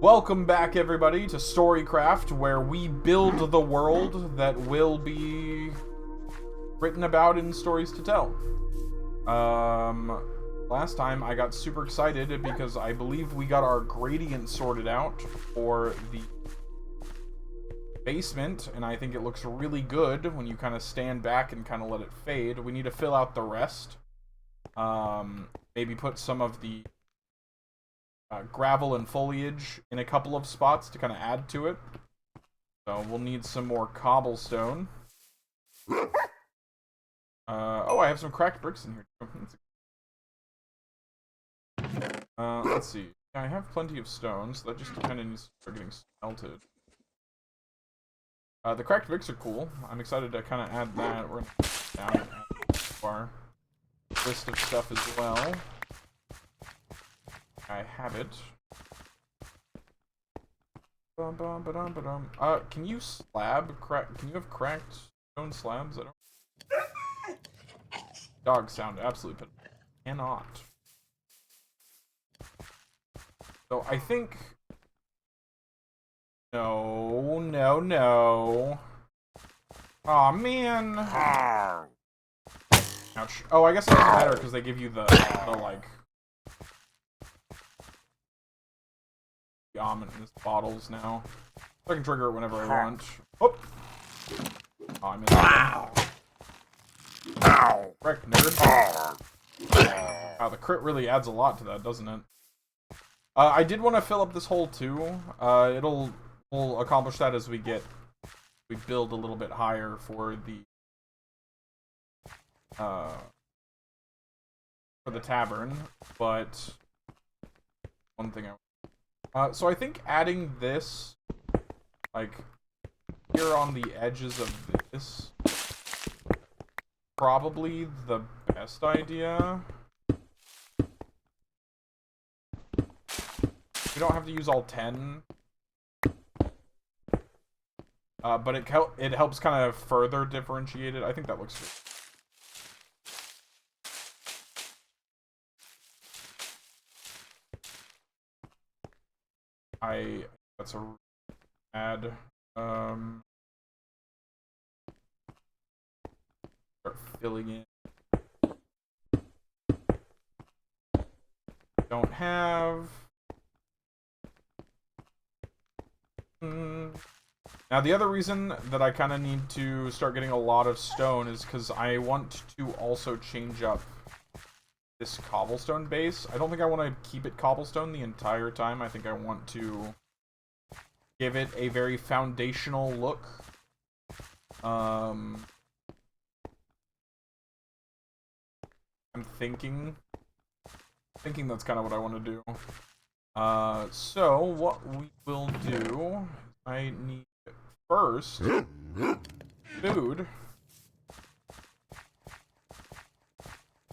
Welcome back, everybody, to StoryCraft, where we build the world that will be written about in stories to tell. Last time I got super excited because I believe we got our gradient sorted out for the basement, and I think it looks really good when you kind of stand back and kind of let it fade. We need to fill out the rest. Maybe put some of the gravel and foliage in a couple of spots to kind of add to it. So we'll need some more cobblestone. Oh, I have some cracked bricks in here. Let's see. Yeah, I have plenty of stone, so that just kind of needs to start getting smelted. The cracked bricks are cool. I'm excited to kind of add that. We're down and add to our list of stuff as well. I have it. Can you can you have cracked stone slabs? I don't. Dog sound absolutely, but cannot. So I think. No. Aw, man. Ouch. Oh, I guess it doesn't matter because they give you the like. Ominous bottles now. I can trigger it whenever I want. Oh, I missed it. Correct, nerd. Wow, the crit really adds a lot to that, doesn't it? I did want to fill up this hole too. We'll accomplish that as we build a little bit higher for the tavern. But one thing so I think adding this, like, here on the edges of this, probably the best idea. We don't have to use all 10. But it helps kind of further differentiate it. I think that looks good. That's a add. Start filling in. Don't have. Now the other reason that I kind of need to start getting a lot of stone is because I want to also change up this cobblestone base. I don't think I want to keep it cobblestone the entire time. I think I want to give it a very foundational look. I'm thinking that's kind of what I want to do. So what we will do, I need first food.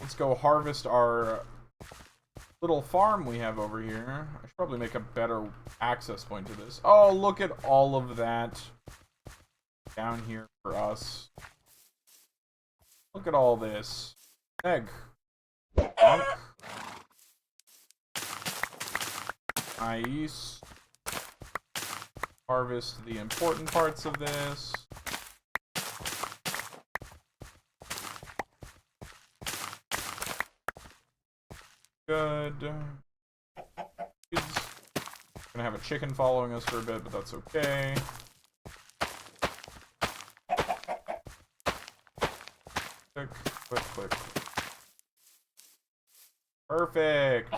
Let's go harvest our little farm we have over here. I should probably make a better access point to this. Oh, look at all of that down here for us. Look at all this. Egg. Bonk. Nice. Harvest the important parts of this. Good. He's gonna have a chicken following us for a bit, but that's okay. Quick. Perfect.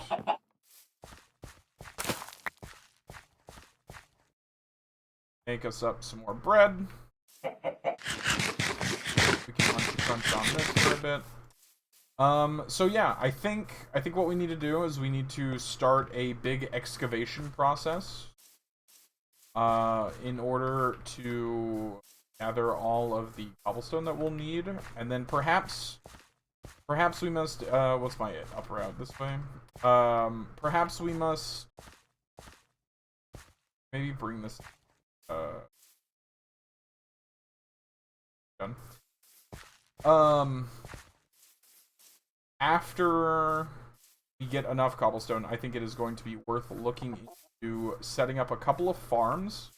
Make us up some more bread. We can crunch on this for a bit. So yeah, I think what we need to do is we need to start a big excavation process in order to gather all of the cobblestone that we'll need, and then perhaps we must what's my up route this way? Perhaps we must maybe bring this done. After we get enough cobblestone, I think it is going to be worth looking to setting up a couple of farms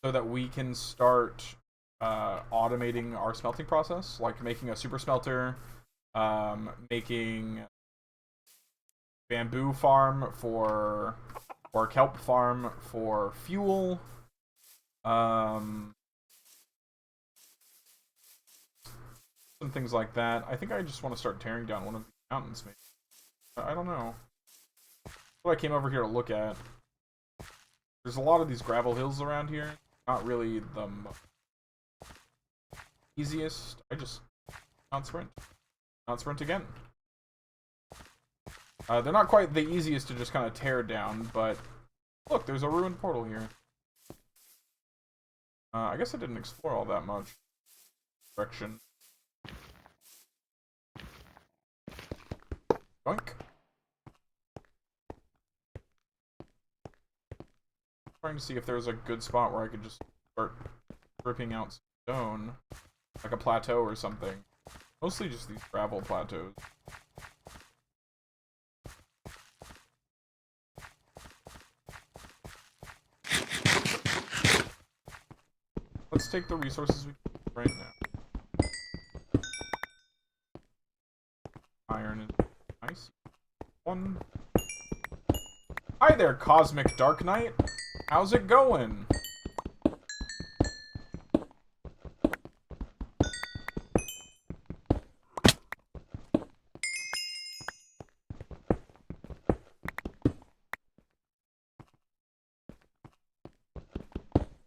so that we can start automating our smelting process, like making a super smelter, making bamboo farm or kelp farm for fuel, some things like that. I think I just want to start tearing down one of the mountains, maybe. I don't know. What I came over here to look at. There's a lot of these gravel hills around here. Not really the easiest. I just not sprint. Not sprint again. They're not quite the easiest to just kind of tear down, but look, there's a ruined portal here. I guess I didn't explore all that much. Direction. Boink. Trying to see if there's a good spot where I could just start ripping out stone, like a plateau or something. Mostly just these gravel plateaus. Let's take the resources we can right now. Iron is nice. One. Hi there, Cosmic Dark Knight. How's it going?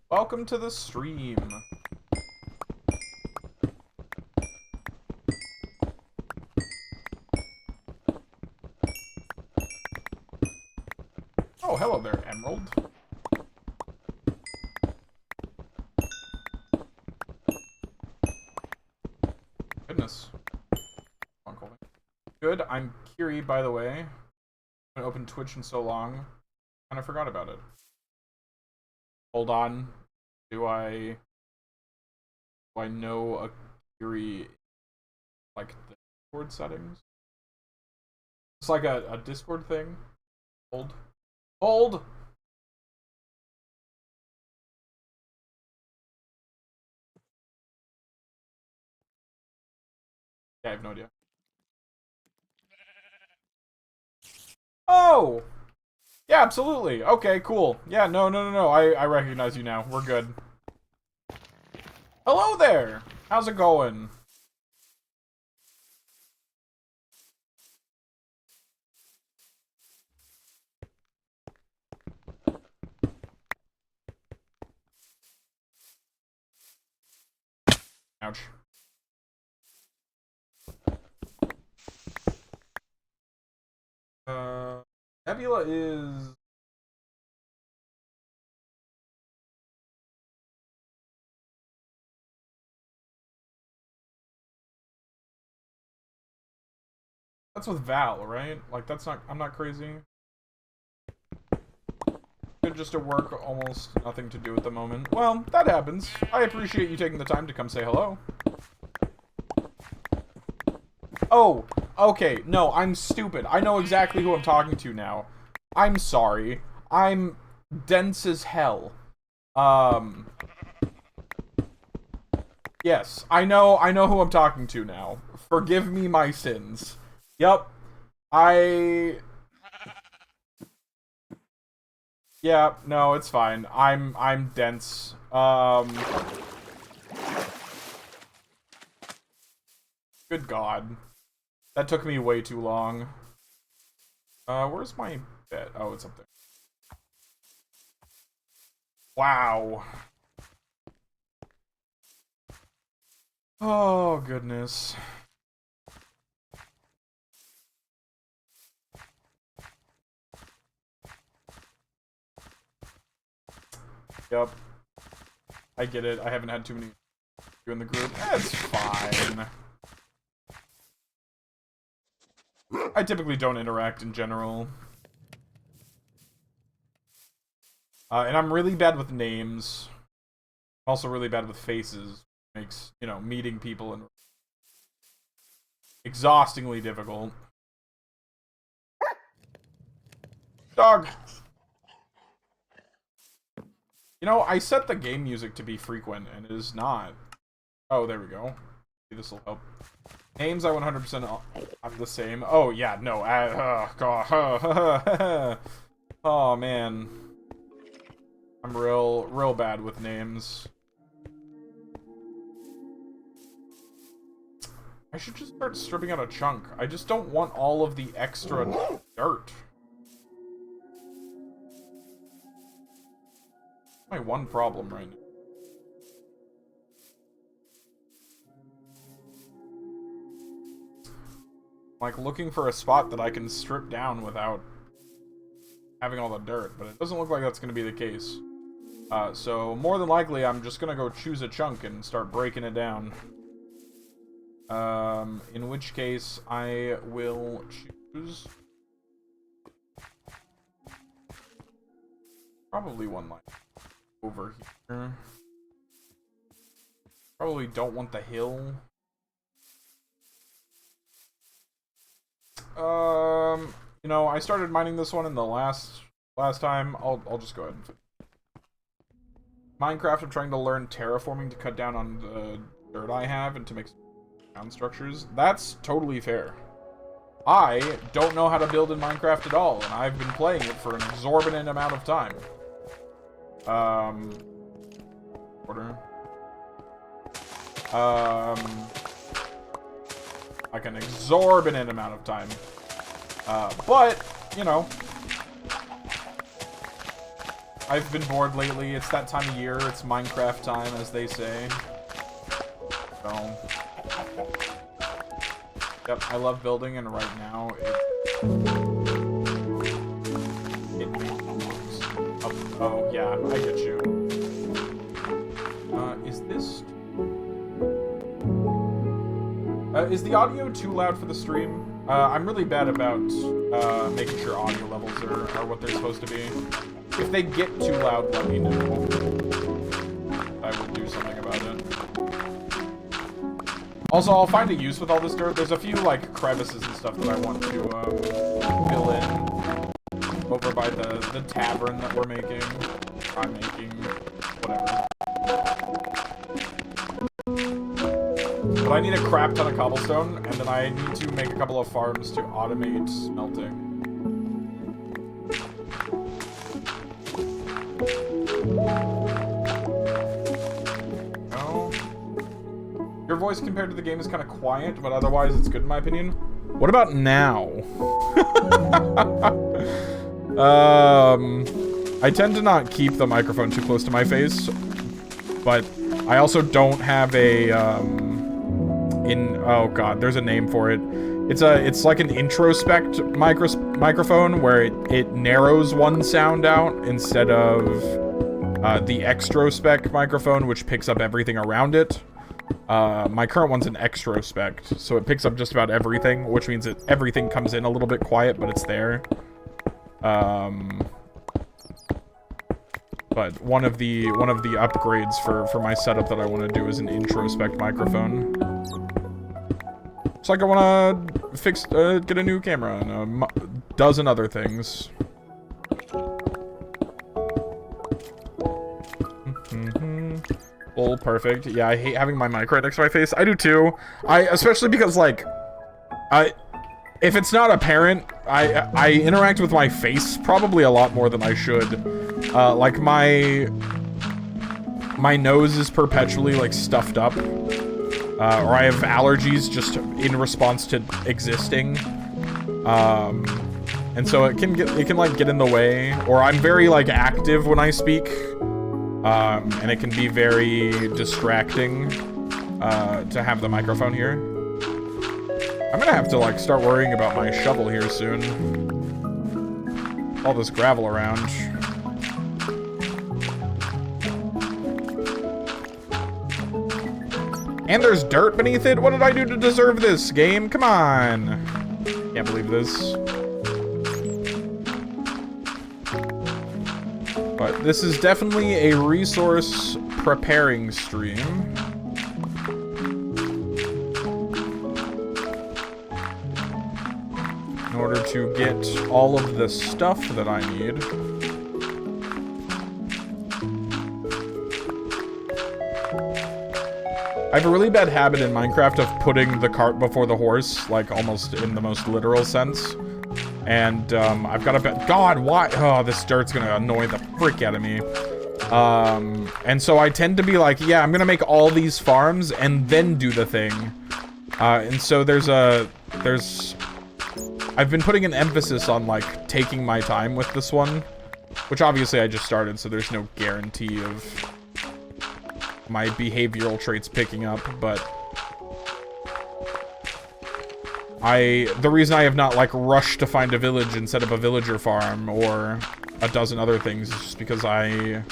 Welcome to the stream. Oh, hello there, Emerald. Goodness. Good, I'm Kiri, by the way. I haven't opened Twitch in so long. Kind of forgot about it. Hold on. Do I know a Kiri, like, the Discord settings? It's like a Discord thing. Hold. Hold! Yeah, I have no idea. Oh! Yeah, absolutely. Okay, cool. Yeah, no. I recognize you now. We're good. Hello there! How's it going? Ouch. Nebula is... That's with Val, right? Like, that's not... I'm not crazy. Good just at work, almost nothing to do at the moment. Well, that happens. I appreciate you taking the time to come say hello. Oh, okay. No, I'm stupid. I know exactly who I'm talking to now. I'm sorry. I'm dense as hell. Yes, I know who I'm talking to now. Forgive me my sins. Yep. Yeah, no, it's fine. I'm dense. Good God. That took me way too long. Where's my bed? Oh, it's up there. Wow. Oh, goodness. Yep. I get it. I haven't had too many in the group. That's fine. I typically don't interact in general. And I'm really bad with names. I'm also really bad with faces. Makes, you know, meeting people and exhaustingly difficult. Dog! You know, I set the game music to be frequent, and it is not. Oh, there we go. This will help. Names I 100% I'm the same. Oh yeah, no. God. Oh man, I'm real bad with names. I should just start stripping out a chunk. I just don't want all of the extra dirt. My one problem right now. Like looking for a spot that I can strip down without having all the dirt, but it doesn't look like that's going to be the case. So more than likely, I'm just going to go choose a chunk and start breaking it down. In which case, I will choose probably one line over here. Probably don't want the hill. You know, I started mining this one in the last time. I'll just go ahead and Minecraft. I'm trying to learn terraforming to cut down on the dirt I have and to make ground structures. That's totally fair. I don't know how to build in Minecraft at all, and I've been playing it for an exorbitant amount of time. Like an exorbitant amount of time. But, you know, I've been bored lately. It's that time of year. It's Minecraft time, as they say. So, yep, I love building, and right now oh, yeah, I get you. Is this... is the audio too loud for the stream? I'm really bad about making sure audio levels are what they're supposed to be. If they get too loud, let me know. I will do something about it. Also, I'll find a use with all this dirt. There's a few, like, crevices and stuff that I want to fill in over by the tavern that we're making. I'm making, whatever. But I need a crap ton of cobblestone, and then I need to make a couple of farms to automate smelting. No. Your voice compared to the game is kind of quiet, but otherwise it's good in my opinion. What about now? I tend to not keep the microphone too close to my face, but I also don't have a, oh god, there's a name for it. It's like an introspect microphone where it narrows one sound out instead of the extrospect microphone, which picks up everything around it. My current one's an extrospect, so it picks up just about everything, which means that everything comes in a little bit quiet, but it's there. But one of the upgrades for my setup that I want to do is an introspect microphone. It's like I want to fix, get a new camera and a dozen other things. Oh, perfect. Yeah, I hate having my mic right next to my face. I do too. Especially because, like, if it's not apparent, I interact with my face probably a lot more than I should. Like, my nose is perpetually, like, stuffed up. Or I have allergies just in response to existing. And so it can like get in the way. Or I'm very like active when I speak. And it can be very distracting to have the microphone here. I'm gonna have to like start worrying about my shovel here soon. All this gravel around. And there's dirt beneath it? What did I do to deserve this, game? Come on. Can't believe this. But this is definitely a resource preparing stream. In order to get all of the stuff that I need. I have a really bad habit in Minecraft of putting the cart before the horse, like almost in the most literal sense. And I've got a bet. God, why? Oh, this dirt's gonna annoy the frick out of me. And so I tend to be like, yeah, I'm gonna make all these farms and then do the thing. And so I've been putting an emphasis on like taking my time with this one, which obviously I just started, so there's no guarantee of my behavioral traits picking up, but the reason I have not like rushed to find a village and set up a villager farm or a dozen other things is just because I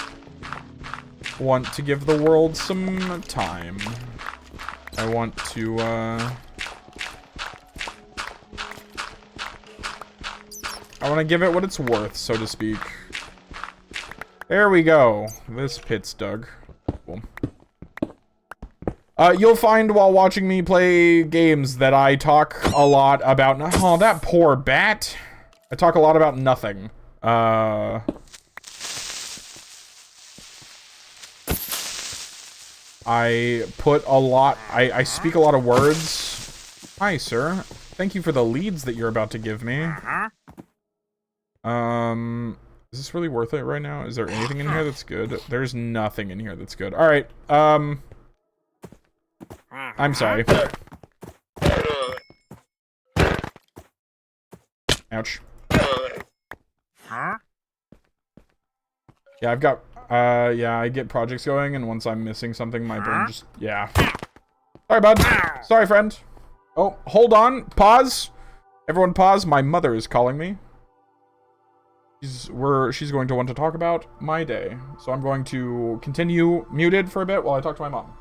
want to give the world some time. I want to give it what it's worth, so to speak. There we go. This pit's dug. Cool. You'll find while watching me play games that I talk a lot about... Oh, that poor bat. I talk a lot about nothing. I put a lot... I speak a lot of words. Hi, sir. Thank you for the leads that you're about to give me. Is this really worth it right now? Is there anything in here that's good? There's nothing in here that's good. Alright, I'm sorry. Ouch. Yeah, I've got, yeah, I get projects going, and once I'm missing something, my brain just, yeah. Sorry, bud. Sorry, friend. Oh, hold on. Pause. Everyone pause. My mother is calling me. She's going to want to talk about my day. So I'm going to continue muted for a bit while I talk to my mom.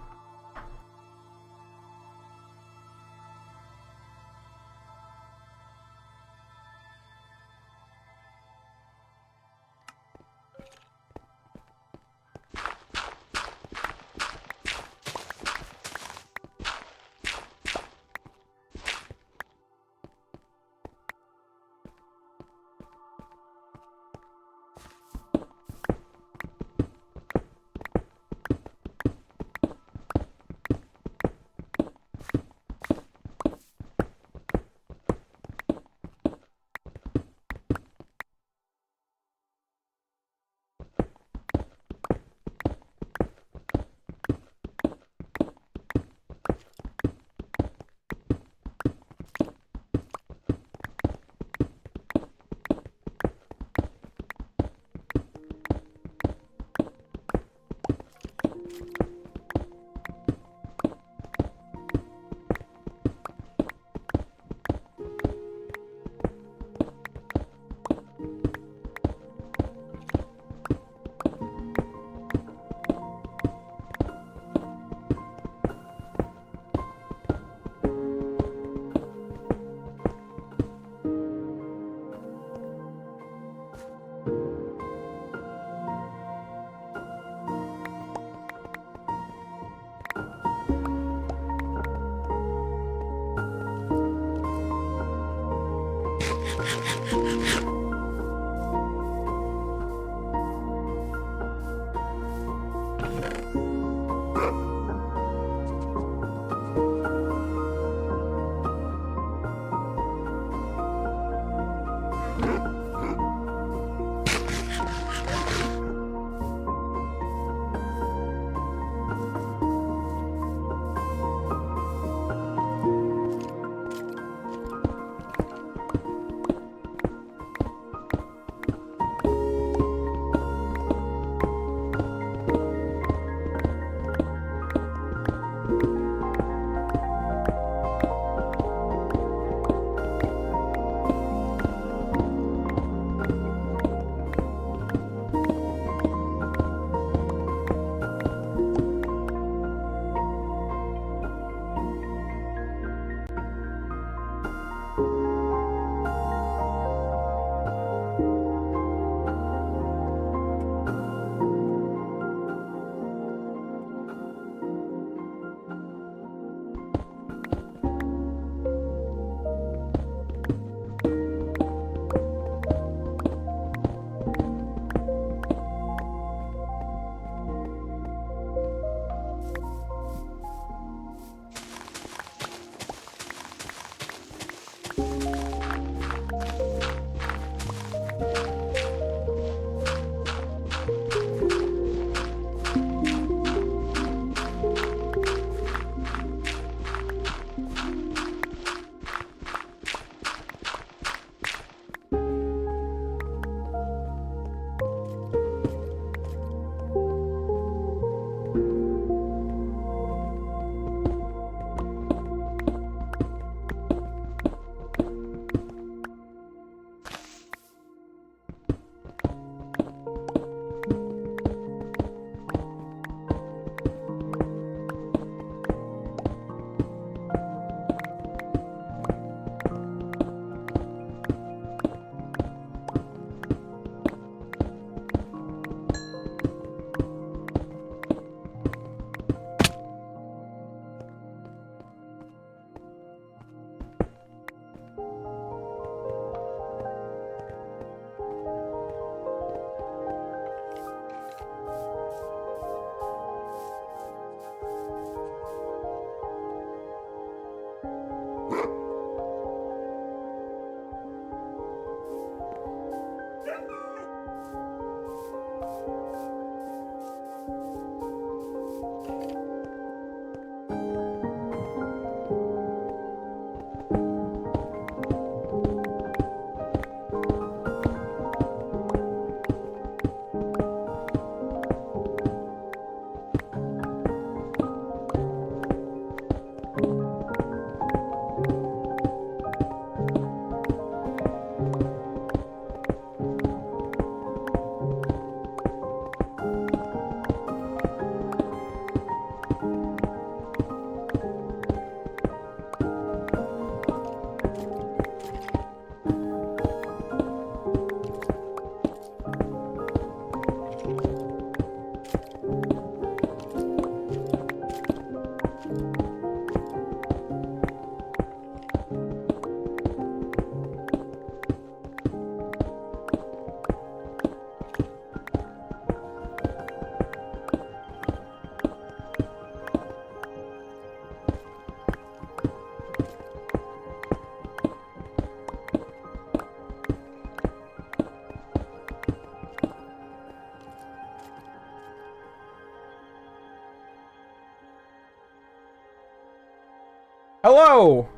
Hello!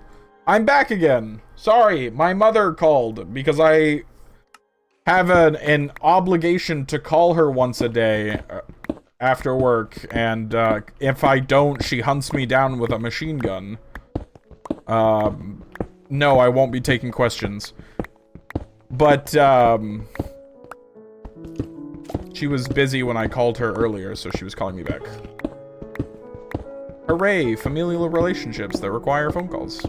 I'm back again. Sorry, my mother called because I have an obligation to call her once a day after work, and if I don't, she hunts me down with a machine gun. No, I won't be taking questions. But, she was busy when I called her earlier, so she was calling me back. Hooray, familial relationships that require phone calls.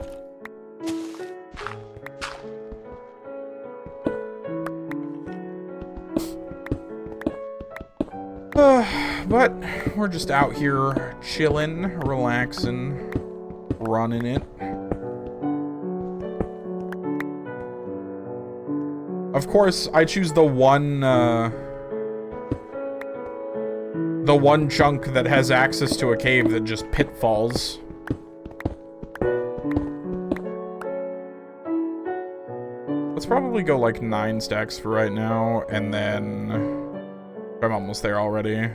But we're just out here chilling, relaxing, running it. Of course, I choose the one chunk that has access to a cave that just pitfalls. Let's probably go like 9 stacks for right now, and then I'm almost there already.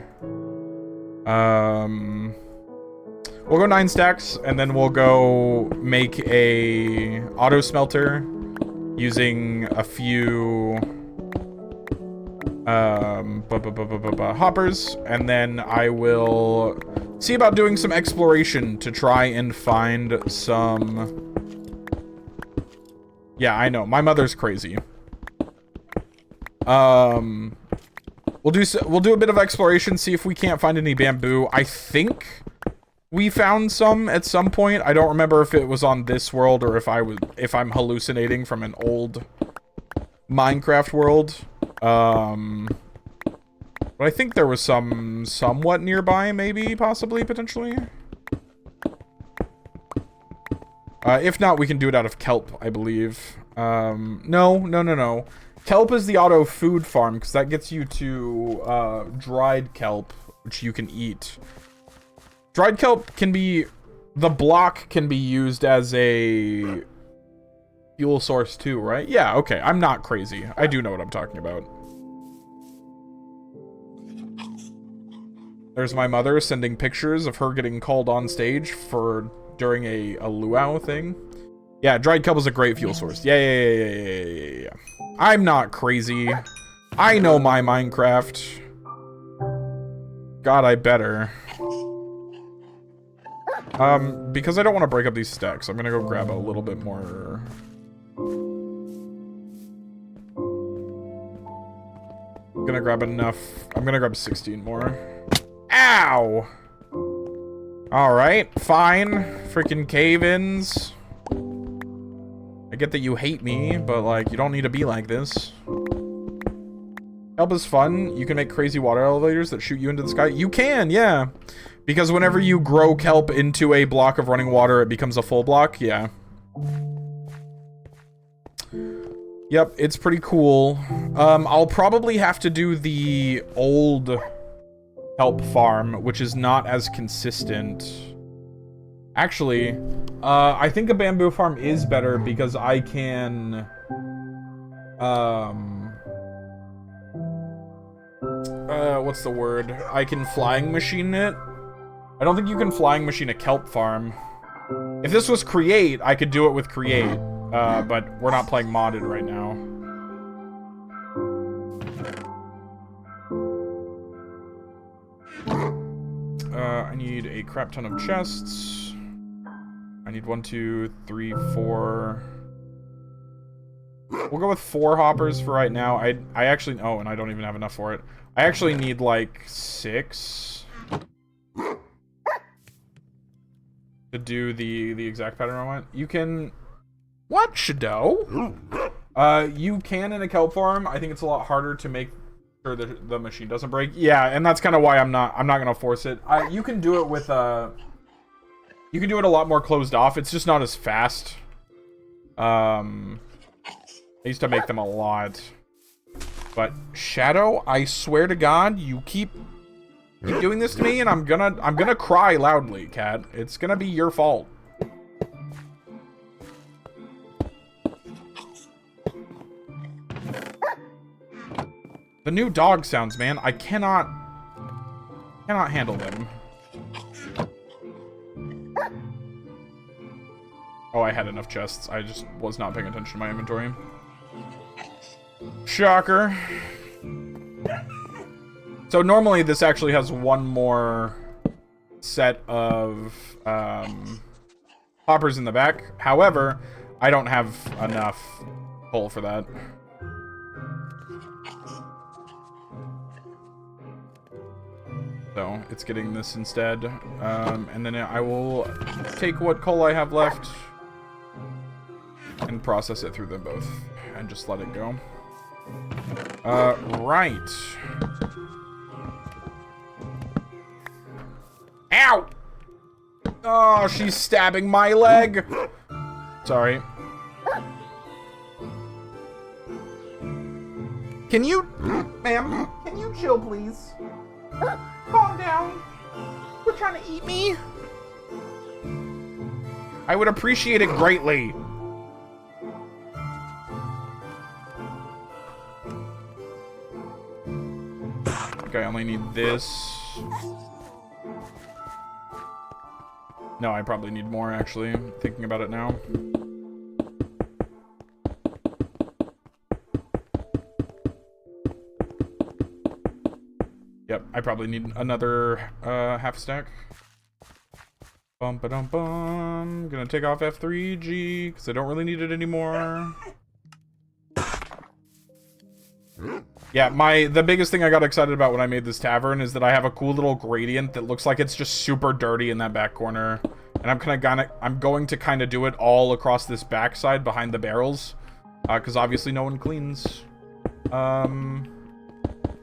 We'll go 9 stacks, and then we'll go make a auto smelter using a few hoppers, and then I will see about doing some exploration to try and find some... Yeah, I know, my mother's crazy. We'll do a bit of exploration, see if we can't find any bamboo. I think we found some at some point. I don't remember if it was on this world or if I'm hallucinating from an old Minecraft world. But I think there was some somewhat nearby, maybe, possibly, potentially. If not, we can do it out of kelp, I believe. No. Kelp is the auto food farm, because that gets you to dried kelp, which you can eat. Dried kelp can be... The block can be used as a fuel source too, right? Yeah, okay. I'm not crazy. I do know what I'm talking about. There's my mother sending pictures of her getting called on stage during a luau thing. Yeah, dried kelp is a great fuel source. Yeah. I'm not crazy. I know my Minecraft. God, I better. Because I don't want to break up these stacks, I'm gonna go grab a little bit more. I'm gonna grab enough. I'm gonna grab 16 more. Ow! Alright, fine. Freaking cave-ins. I get that you hate me, but, like, you don't need to be like this. Kelp is fun. You can make crazy water elevators that shoot you into the sky. You can, yeah. Because whenever you grow kelp into a block of running water, it becomes a full block. Yeah. Yep, it's pretty cool. I'll probably have to do the old kelp farm, which is not as consistent. Actually, I think a bamboo farm is better because I can... what's the word? I can flying machine it. I don't think you can flying machine a kelp farm. If this was create, I could do it with create, but we're not playing modded right now. I need a crap ton of chests. I need 1, 2, 3, 4. We'll go with 4 hoppers for right now. I actually... Oh, and I don't even have enough for it. I actually need, like, 6 to do the exact pattern I want. You can... What, Shadow? You can in a kelp farm. I think it's a lot harder to make sure the machine doesn't break. Yeah, and that's kind of why I'm not gonna force it. You can do it with you can do it a lot more closed off. It's just not as fast. I used to make them a lot. But Shadow, I swear to God, you keep doing this to me, and I'm gonna cry loudly, cat. It's gonna be your fault. The new dog sounds, man. I cannot handle them. Oh, I had enough chests. I just was not paying attention to my inventory. Shocker. So normally this actually has one more set of hoppers in the back. However, I don't have enough coal for that. So it's getting this instead. And then I will take what coal I have left and process it through them both and just let it go. Right. Ow! Oh, she's stabbing my leg. Sorry. Can you, ma'am, can you chill, please? Calm down. You're trying to eat me? I would appreciate it greatly. Okay, I only need this. No, I probably need more, actually. Thinking about it now. Yep, I probably need another half stack. Bum-ba-dum-bum. Gonna take off F3G, because I don't really need it anymore. Yeah, the biggest thing I got excited about when I made this tavern is that I have a cool little gradient that looks like it's just super dirty in that back corner. And I'm going to kind of do it all across this backside behind the barrels. Because obviously no one cleans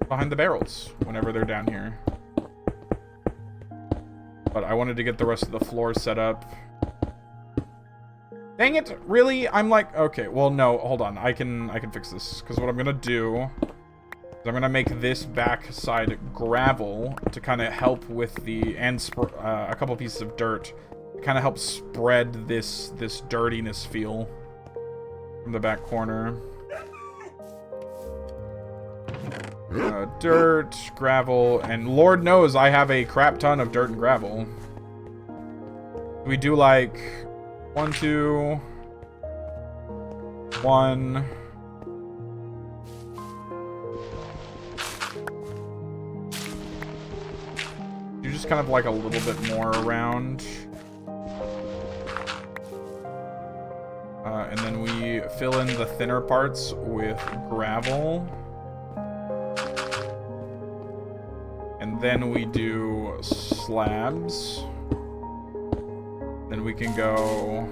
behind the barrels whenever they're down here. But I wanted to get the rest of the floor set up. Dang it, really? I'm like, okay, well no, hold on. I can fix this. Because what I'm gonna do is I'm gonna make this back side gravel to kind of help with the, and a couple pieces of dirt. Kind of help spread this dirtiness feel from the back corner. Dirt, gravel, and Lord knows I have a crap ton of dirt and gravel. We do like 1, 2, 1. Do just kind of like a little bit more around. And then we fill in the thinner parts with gravel. And then we do slabs. Then we can go...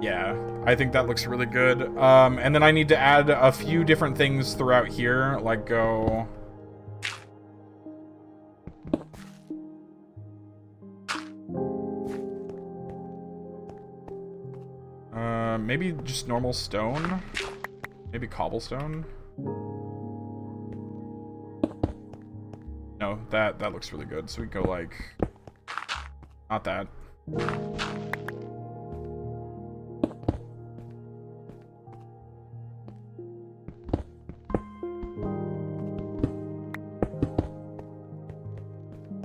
Yeah, I think that looks really good. And then I need to add a few different things throughout here, like go... maybe just normal stone? Maybe cobblestone? No, that looks really good. So we go like... Not that.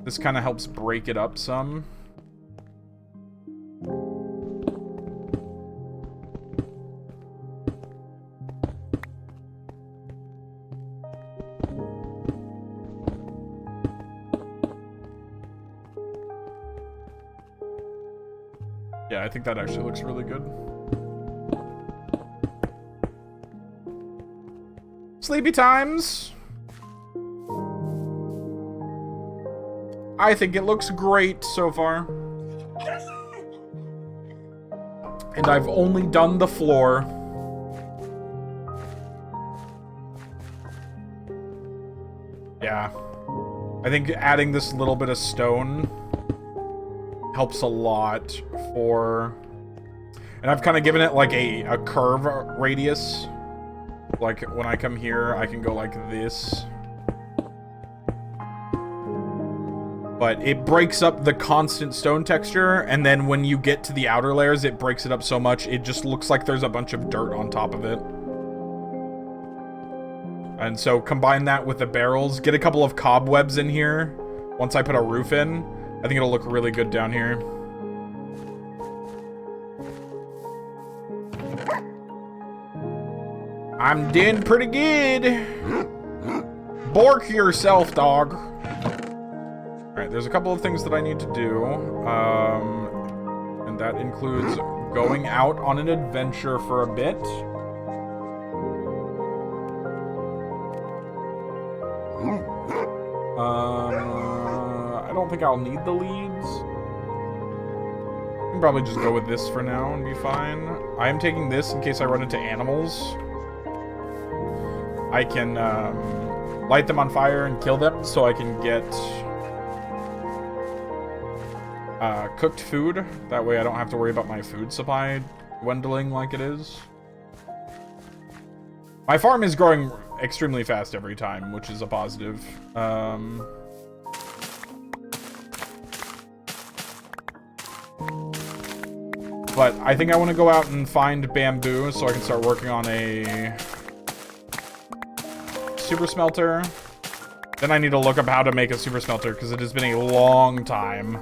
This kind of helps break it up some. Yeah, I think that actually looks really good. Sleepy times! I think it looks great so far. And I've only done the floor. Yeah. I think adding this little bit of stone helps a lot for... And I've kind of given it like a curve radius. Like when I come here, I can go like this. But it breaks up the constant stone texture, and then when you get to the outer layers, it breaks it up so much, it just looks like there's a bunch of dirt on top of it. And so combine that with the barrels, get a couple of cobwebs in here once I put a roof in. I think it'll look really good down here. I'm doing pretty good. Bork yourself, dog. Alright, there's a couple of things that I need to do. And that includes going out on an adventure for a bit. I don't think I'll need the leads. I can probably just go with this for now and be fine. I am taking this in case I run into animals. I can light them on fire and kill them so I can get cooked food. That way I don't have to worry about my food supply dwindling like it is. My farm is growing extremely fast every time, which is a positive. But I think I want to go out and find bamboo so I can start working on a super smelter. Then I need to look up how to make a super smelter because it has been a long time.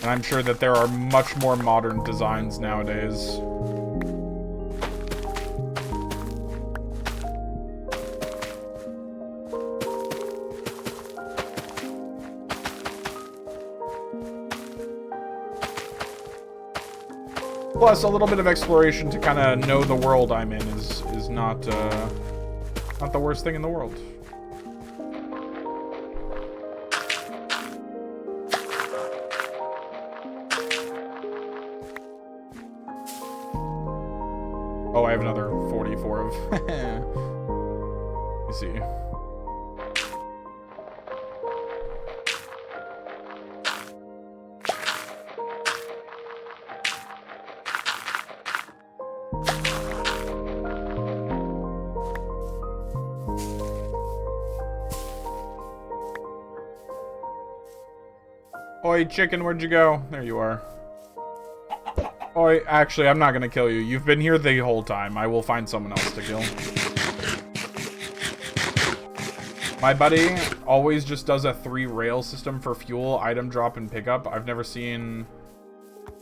And I'm sure that there are much more modern designs nowadays. Plus, a little bit of exploration to kind of know the world I'm in is not the worst thing in the world. Oh, I have another 44 of... Let me see. Oi, chicken, where'd you go? There you are. Oi, actually, I'm not gonna kill you. You've been here the whole time. I will find someone else to kill. My buddy always just does a 3-rail system for fuel, item drop, and pickup. I've never seen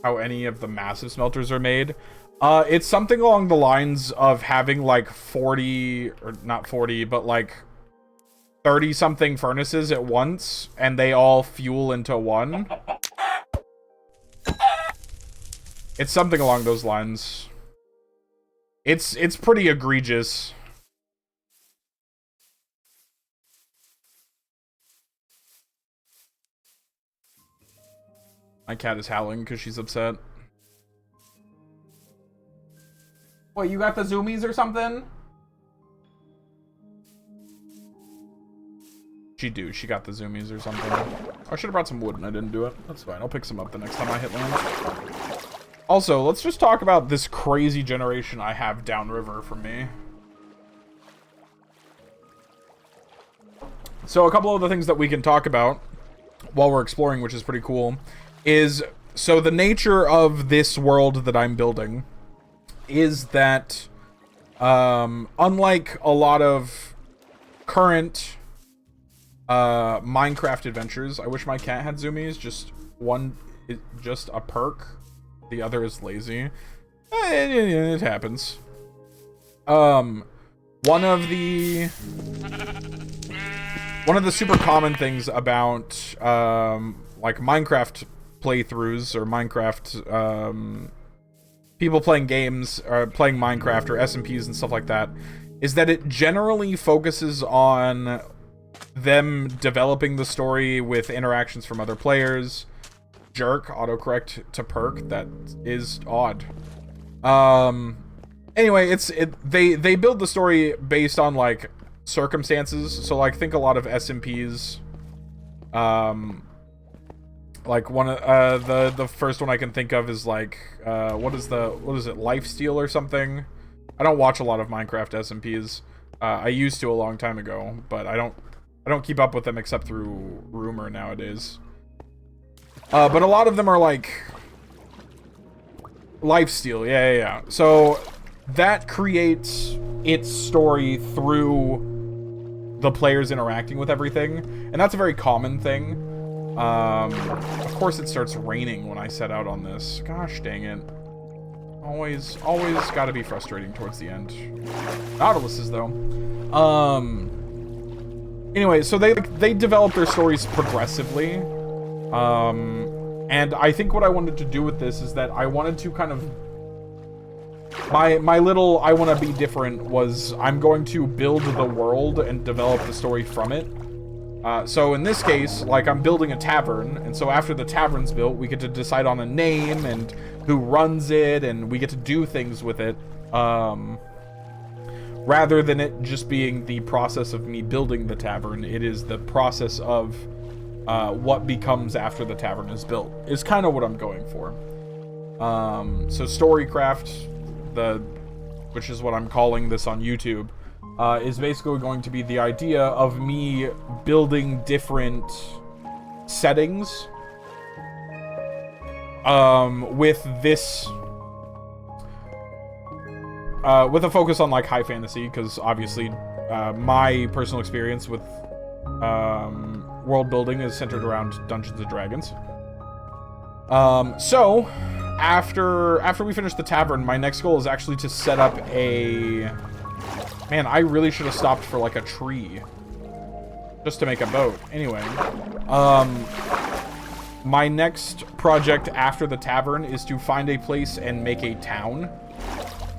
how any of the massive smelters are made. It's something along the lines of having like 40, or not 40, but like 30-something furnaces at once, and they all fuel into one. It's something along those lines. It's pretty egregious. My cat is howling because she's upset. What, you got the zoomies or something? She got the zoomies or something. I should have brought some wood and I didn't do it. That's fine. I'll pick some up the next time I hit land. Also, let's just talk about this crazy generation I have downriver from me. So a couple of the things that we can talk about while we're exploring, which is pretty cool, is so the nature of this world that I'm building is that unlike a lot of current Minecraft adventures, I wish my cat had zoomies. Just a perk. The other is lazy. It happens. One of the super common things about like Minecraft playthroughs or Minecraft people playing games or playing Minecraft or SMPs and stuff like that is that it generally focuses on them developing the story with interactions from other players. Jerk, autocorrect to perk, that is odd. Anyway, they build the story based on like circumstances. So like think a lot of SMPs. Like one of the first one I can think of is like what is it, Lifesteal or something? I don't watch a lot of Minecraft SMPs. I used to a long time ago, but I don't keep up with them except through rumor nowadays. But a lot of them are like lifesteal, yeah. So that creates its story through the players interacting with everything, and that's a very common thing. Of course it starts raining when I set out on this. Gosh dang it. Always gotta be frustrating towards the end. Nautiluses, though. Anyway, so they develop their stories progressively. And I think what I wanted to do with this is that I wanted to kind of... My little I want to be different was I'm going to build the world and develop the story from it. So in this case, like, I'm building a tavern, and so after the tavern's built, we get to decide on a name and who runs it, and we get to do things with it, rather than it just being the process of me building the tavern. It is the process of what becomes after the tavern is built, is kind of what I'm going for. So StoryCraft, which is what I'm calling this on YouTube, is basically going to be the idea of me building different settings with this with a focus on like high fantasy, because obviously my personal experience with world building is centered around Dungeons and Dragons. So after we finish the tavern, my next goal is actually to set up a... Man, I really should have stopped for, like, a tree. Just to make a boat. Anyway. My next project after the tavern is to find a place and make a town.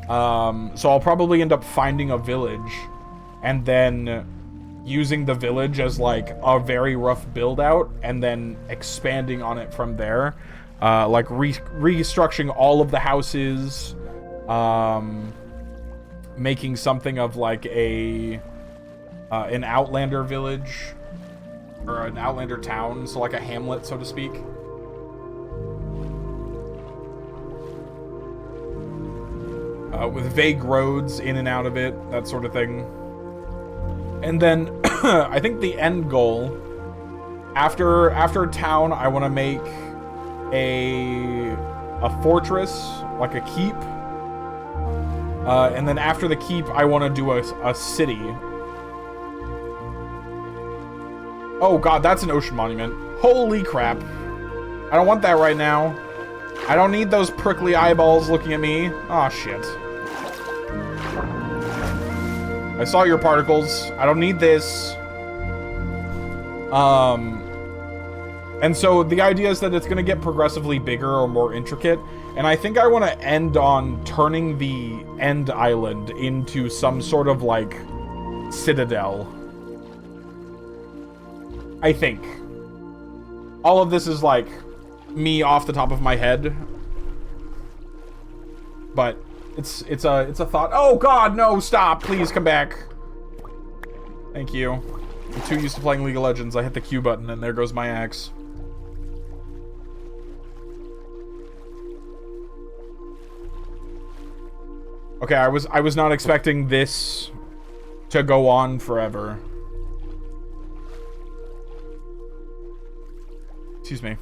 So I'll probably end up finding a village. And then using the village as, like, a very rough build-out. And then expanding on it from there. Like, restructuring all of the houses. Making something of like an Outlander village or an Outlander town, so like a hamlet, so to speak. With vague roads in and out of it, that sort of thing. And then I think the end goal after a town, I want to make a fortress, like a keep. And then after the keep, I want to do a city. Oh god, that's an ocean monument. Holy crap. I don't want that right now. I don't need those prickly eyeballs looking at me. Aw, shit. I saw your particles. I don't need this. And so the idea is that it's going to get progressively bigger or more intricate. And I think I want to end on turning the end island into some sort of, like, citadel. I think. All of this is, like, me off the top of my head. But it's a thought. Oh, God, no, stop. Please come back. Thank you. I'm too used to playing League of Legends. I hit the Q button, and there goes my axe. Okay, I was not expecting this to go on forever. Excuse me.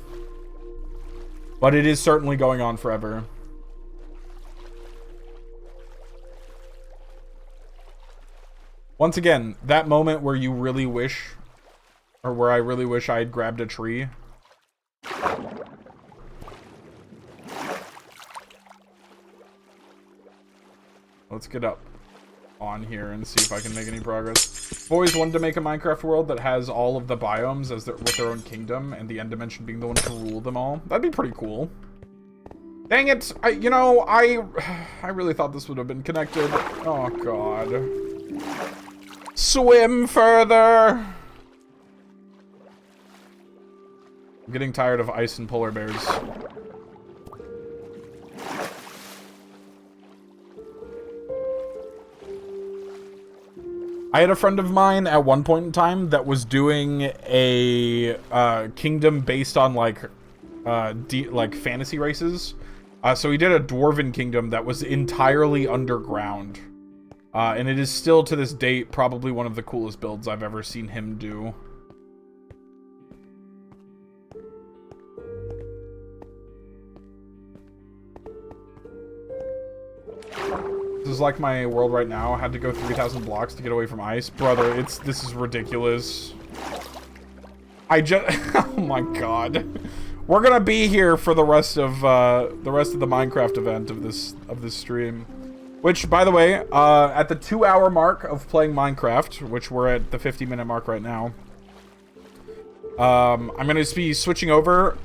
But it is certainly going on forever. Once again, that moment where you really wish, or where I really wish I had grabbed a tree. Let's get up on here and see if I can make any progress. I've always wanted to make a Minecraft world that has all of the biomes as with their own kingdom, and the end dimension being the one to rule them all. That'd be pretty cool. Dang it! I really thought this would have been connected. Oh god. Swim further! I'm getting tired of ice and polar bears. I had a friend of mine at one point in time that was doing a kingdom based on like fantasy races. So he did a dwarven kingdom that was entirely underground. And it is still to this date probably one of the coolest builds I've ever seen him do. This is like my world right now. I had to go 3,000 blocks to get away from ice. Brother, this is ridiculous. Oh my god. We're gonna be here for the rest of the Minecraft event of this stream. Which, by the way, at the 2-hour mark of playing Minecraft, which we're at the 50-minute mark right now, I'm gonna be switching over.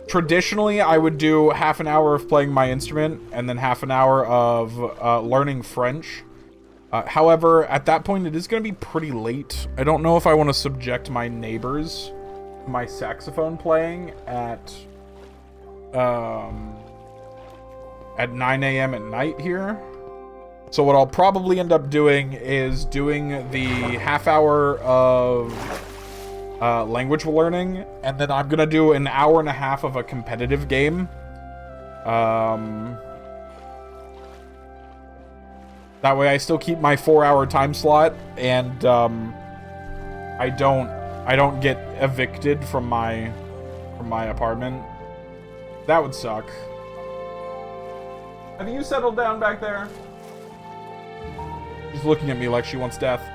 Traditionally, I would do half an hour of playing my instrument and then half an hour of learning French. However, at that point, it is going to be pretty late. I don't know if I want to subject my neighbors to my saxophone playing at 9 a.m. at night here. So what I'll probably end up doing is doing the half hour of language learning, and then I'm gonna do an hour and a half of a competitive game. That way I still keep my 4-hour time slot, and I don't get evicted from my apartment. That would suck. Have you settled down back there? She's looking at me like she wants death.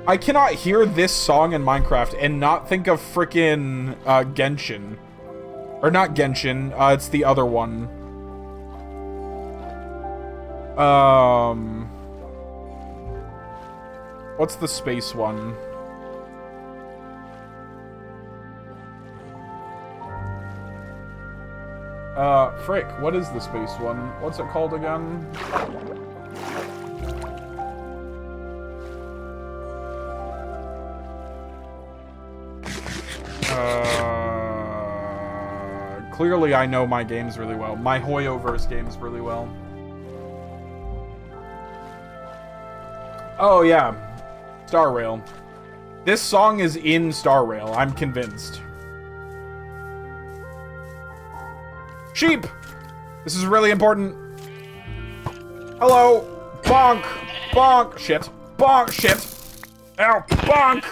I cannot hear this song in Minecraft and not think of frickin' Genshin. Or not Genshin, it's the other one. What's the space one? Frick, what is the space one? What's it called again? Clearly I know my games really well. My Hoyoverse games really well. Oh yeah, Star Rail. This song is in Star Rail, I'm convinced. Sheep! This is really important. Hello! Bonk! Bonk! Shit. Bonk! Shit! Ow! Bonk!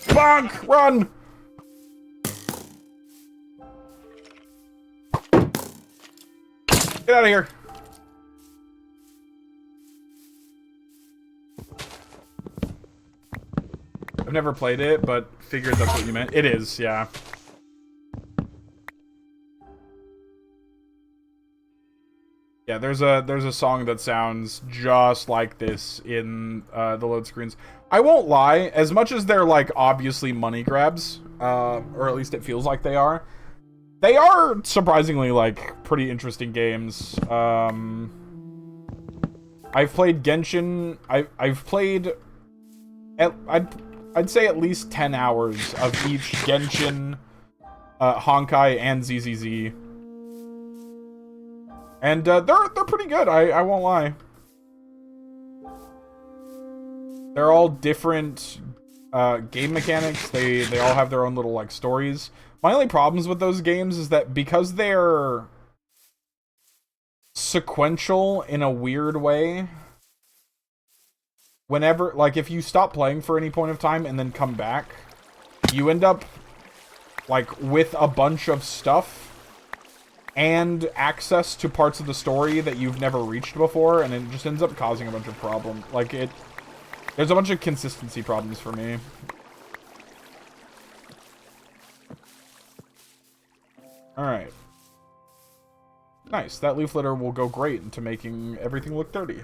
Bonk! Run! Get out of here. I've never played it, but figured that's what you meant. It is, yeah. Yeah, there's a song that sounds just like this in the load screens. I won't lie, as much as they're like obviously money grabs, or at least it feels like they are surprisingly like pretty interesting games. I've played Genshin. I've played I'd say at least 10 hours of each Genshin, Honkai, and ZZZ. And they're pretty good, I won't lie. They're all different game mechanics. They all have their own little like stories. My only problems with those games is that because they're sequential in a weird way, whenever, like, if you stop playing for any point of time and then come back, you end up, like, with a bunch of stuff and access to parts of the story that you've never reached before, and it just ends up causing a bunch of problems. Like, there's a bunch of consistency problems for me. Alright. Nice. That leaf litter will go great into making everything look dirty.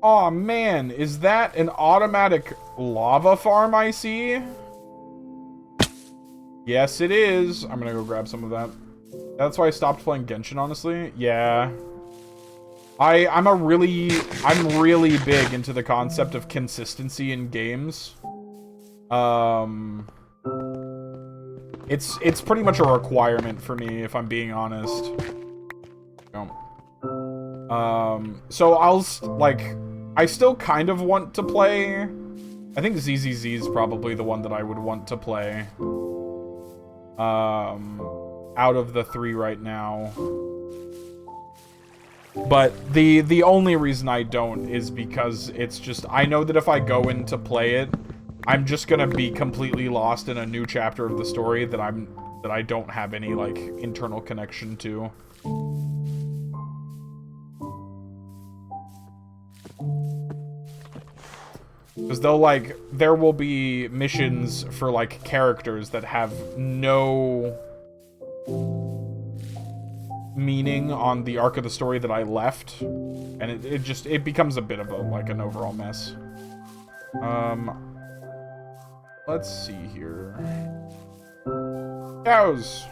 Aw, man. Is that an automatic lava farm I see? Yes, it is. I'm gonna go grab some of that. That's why I stopped playing Genshin, honestly. Yeah. I'm really big into the concept of consistency in games. It's pretty much a requirement for me, if I'm being honest. So I still kind of want to play. I think ZZZ is probably the one that I would want to play. Out of the 3 right now. But the only reason I don't is because it's just, I know that if I go in to play it, I'm just gonna be completely lost in a new chapter of the story that I don't have any, like, internal connection to. Because they'll, like, there will be missions for, like, characters that have no meaning on the arc of the story that I left. And it becomes a bit of a, like, an overall mess. Let's see here. Cows!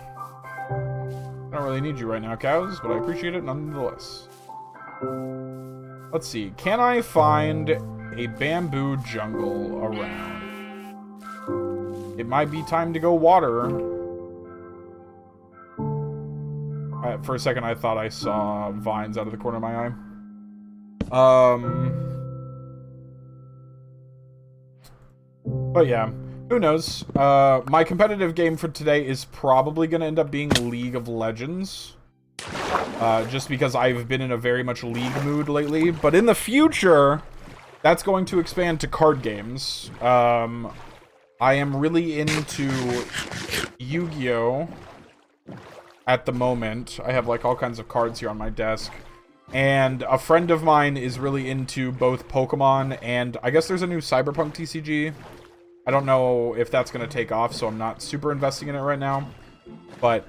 I don't really need you right now, cows, but I appreciate it nonetheless. Let's see. Can I find a bamboo jungle around? It might be time to go water. For a second, I thought I saw vines out of the corner of my eye. But yeah, who knows? My competitive game for today is probably going to end up being League of Legends. Just because I've been in a very much League mood lately. But in the future, that's going to expand to card games. I am really into Yu-Gi-Oh! At the moment. I have, like, all kinds of cards here on my desk. And a friend of mine is really into both Pokemon and I guess there's a new Cyberpunk TCG. I don't know if that's going to take off, so I'm not super investing in it right now. But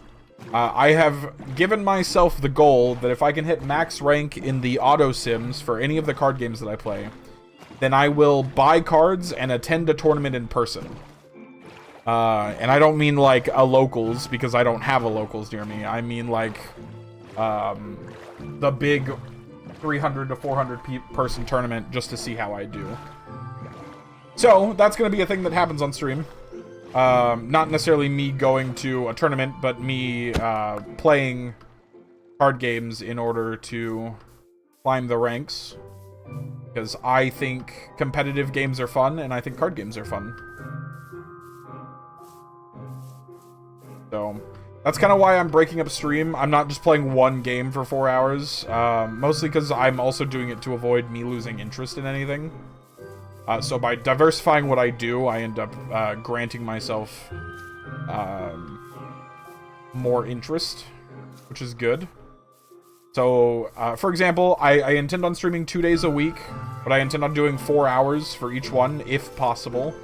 I have given myself the goal that if I can hit max rank in the auto sims for any of the card games that I play, then I will buy cards and attend a tournament in person. And I don't mean like a locals, because I don't have a locals near me. I mean like the big 300 to 400 person tournament just to see how I do. So that's going to be a thing that happens on stream. Not necessarily me going to a tournament, but me playing card games in order to climb the ranks. Because I think competitive games are fun, and I think card games are fun. So that's kind of why I'm breaking up stream. I'm not just playing one game for 4 hours. Mostly because I'm also doing it to avoid me losing interest in anything. So by diversifying what I do, I end up granting myself more interest, which is good. So, for example, I intend on streaming 2 days a week, but I intend on doing 4 hours for each one, if possible.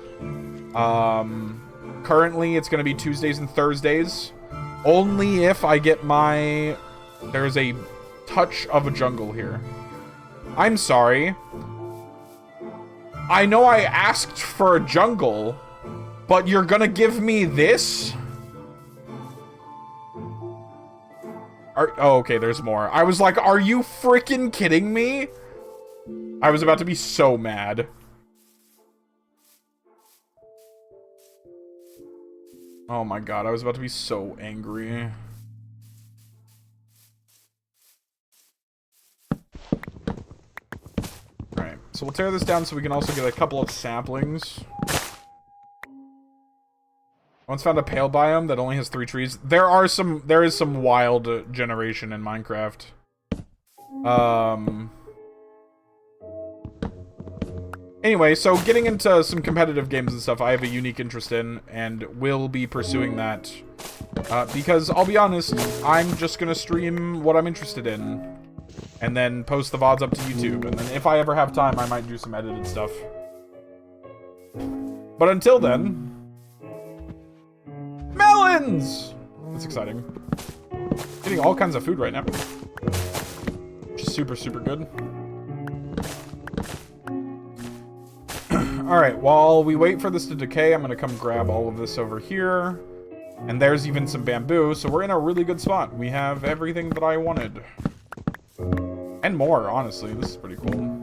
Currently, it's going to be Tuesdays and Thursdays. Only if I get my... There's a touch of a jungle here. I'm sorry. I know I asked for a jungle, but you're going to give me this? Oh, okay, there's more. I was like, are you freaking kidding me? I was about to be so mad. Oh my god, I was about to be so angry. Alright, so we'll tear this down so we can also get a couple of saplings. Once found a pale biome that only has 3 trees. There is some wild generation in Minecraft. Anyway, so getting into some competitive games and stuff I have a unique interest in, and will be pursuing that. Because, I'll be honest, I'm just gonna stream what I'm interested in. And then post the VODs up to YouTube, and then if I ever have time, I might do some edited stuff. But until then... Melons! That's exciting. Getting all kinds of food right now. Which is super, super good. Alright, while we wait for this to decay, I'm gonna come grab all of this over here. And there's even some bamboo, so we're in a really good spot. We have everything that I wanted. And more, honestly. This is pretty cool.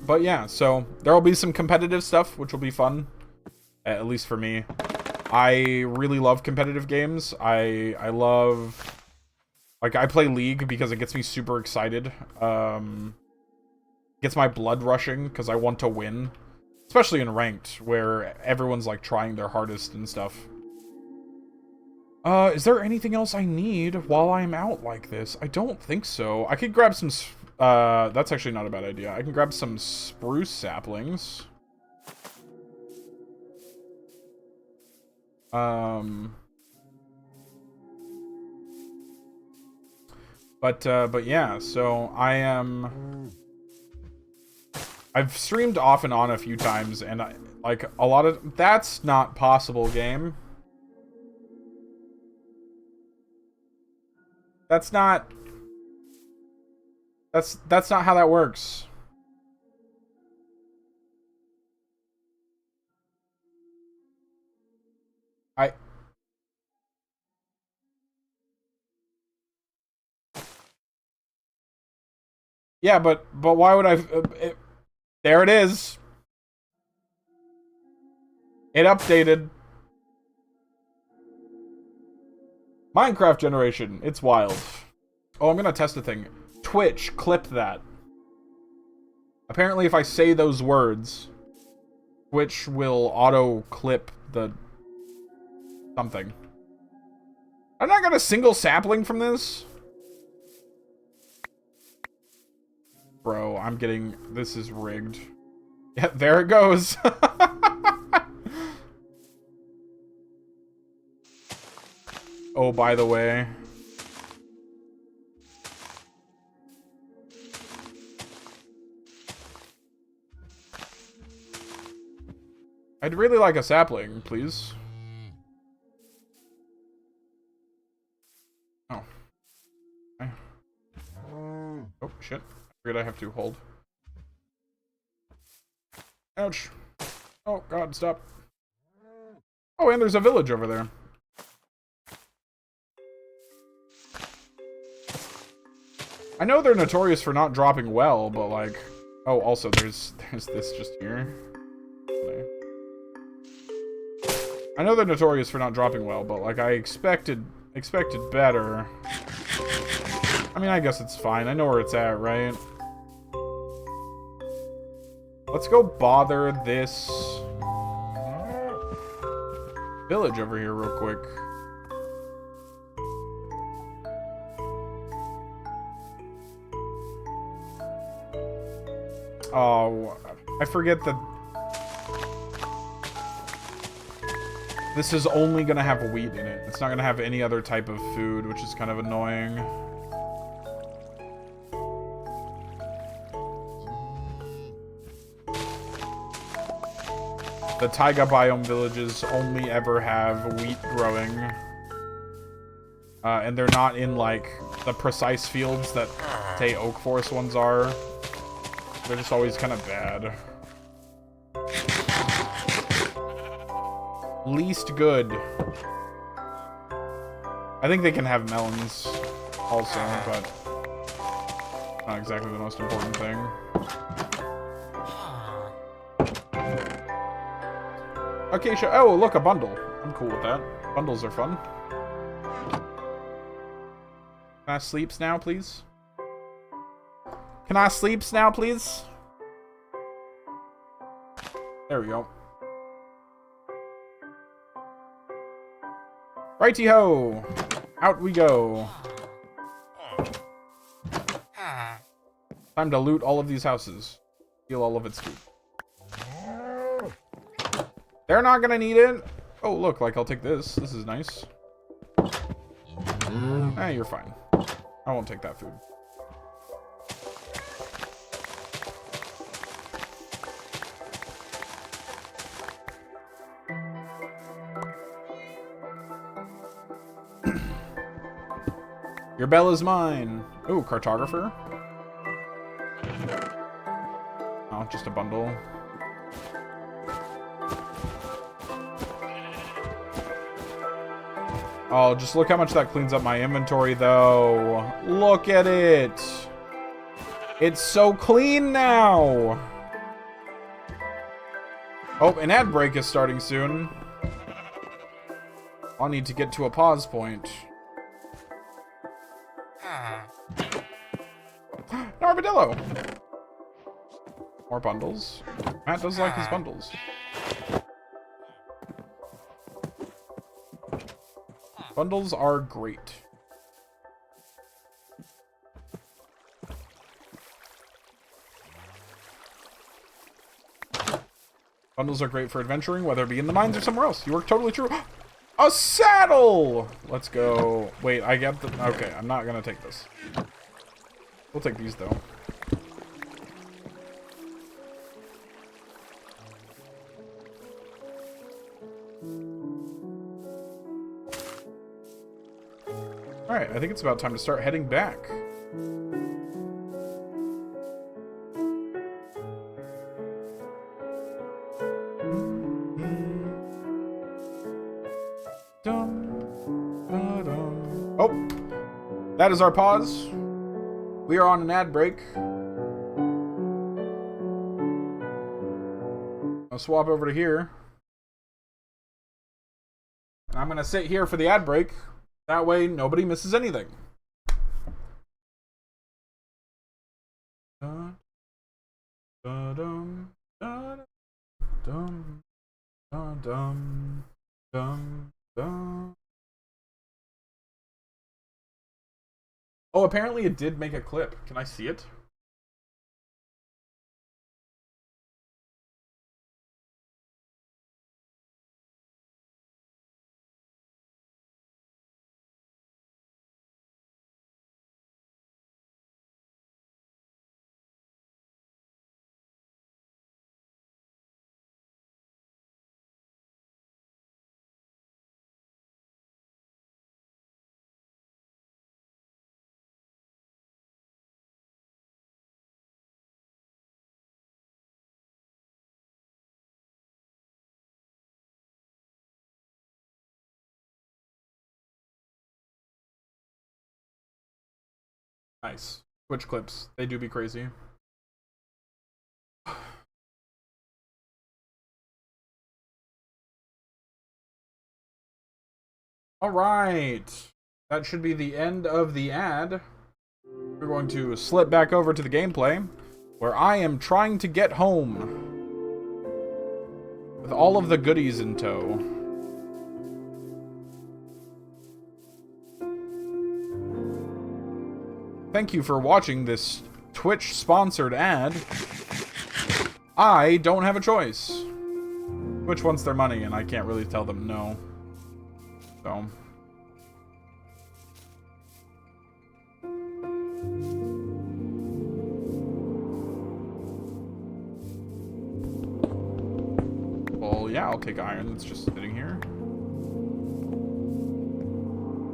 But yeah, so there will be some competitive stuff, which will be fun. At least for me. I really love competitive games. I love... Like, I play League because it gets me super excited. Gets my blood rushing because I want to win. Especially in ranked, where everyone's, like, trying their hardest and stuff. Is there anything else I need while I'm out like this? I don't think so. I could grab some... that's actually not a bad idea. I can grab some spruce saplings. But yeah, so I've streamed off and on a few times, and like a lot of that's not possible, game. That's not how that works. Yeah, but why would I? There it is. It updated. Minecraft generation. It's wild. Oh, I'm gonna test a thing. Twitch, clip that. Apparently, if I say those words, Twitch will auto-clip the something. I'm not got a single sapling from this? Bro, I'm getting... This is rigged. Yeah, there it goes. Oh, by the way. I'd really like a sapling, please. Oh. Okay. Oh, shit. I forget I have to hold. Ouch. Oh, God, stop. Oh, and there's a village over there. I know they're notorious for not dropping well, but like... Oh, also, there's this just here. I know they're notorious for not dropping well, but like I expected better. I mean, I guess it's fine. I know where it's at, right? Let's go bother this village over here real quick. Oh, I forget that this is only gonna have wheat in it. It's not gonna have any other type of food, which is kind of annoying. The taiga biome villages only ever have wheat growing. And they're not in, like, the precise fields that, say, oak forest ones are. They're just always kind of bad. Least good. I think they can have melons also, but not exactly the most important thing. Acacia. Oh, look, a bundle. I'm cool with that. Bundles are fun. Can I sleeps now, please? Can I sleeps now, please? There we go. Righty-ho! Out we go. Time to loot all of these houses. Steal all of its food. They're not gonna need it. Oh, look, like, I'll take this. This is nice. Eh, you're fine. I won't take that food. Your bell is mine. Ooh, cartographer. Oh, just a bundle. Oh, just look how much that cleans up my inventory, though. Look at it. It's so clean now. Oh, an ad break is starting soon. I'll need to get to a pause point. An armadillo. More bundles. Matt does like his bundles. Bundles are great. Bundles are great for adventuring, whether it be in the mines or somewhere else. You work totally true. A saddle! Let's go. Wait, I get the... Okay, I'm not gonna take this. We'll take these, though. Alright, I think it's about time to start heading back. Oh, that is our pause. We are on an ad break. I'll swap over to here. And I'm going to sit here for the ad break. That way, nobody misses anything. Oh, apparently it did make a clip. Can I see it? Nice. Twitch clips. They do be crazy. Alright. That should be the end of the ad. We're going to slip back over to the gameplay, where I am trying to get home with all of the goodies in tow. Thank you for watching this Twitch-sponsored ad. I don't have a choice. Twitch wants their money, and I can't really tell them no. So... well, yeah, I'll take iron that's just sitting here.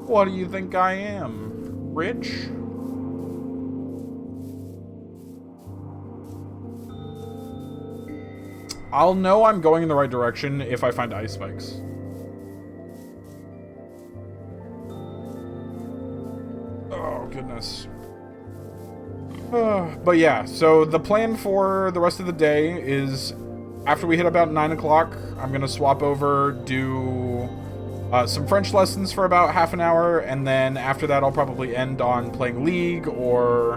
What do you think I am? Rich? I'll know I'm going in the right direction if I find ice spikes. Oh, goodness. But yeah, so the plan for the rest of the day is after we hit about 9 o'clock, I'm going to swap over, do some French lessons for about half an hour, and then after that I'll probably end on playing League or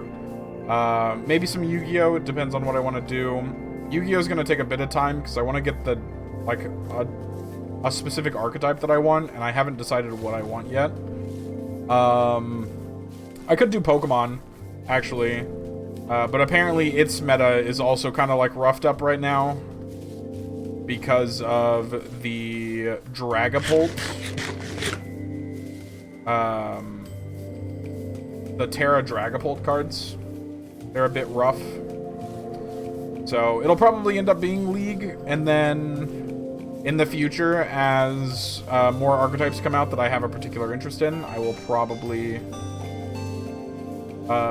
maybe some Yu-Gi-Oh! It depends on what I want to do. Yu-Gi-Oh! Is going to take a bit of time because I want to get the a specific archetype that I want, and I haven't decided what I want yet. I could do Pokemon, actually, but apparently its meta is also kind of like roughed up right now because of the Dragapult, the Terra Dragapult cards. They're a bit rough. So it'll probably end up being League, and then in the future, as more archetypes come out that I have a particular interest in, I will probably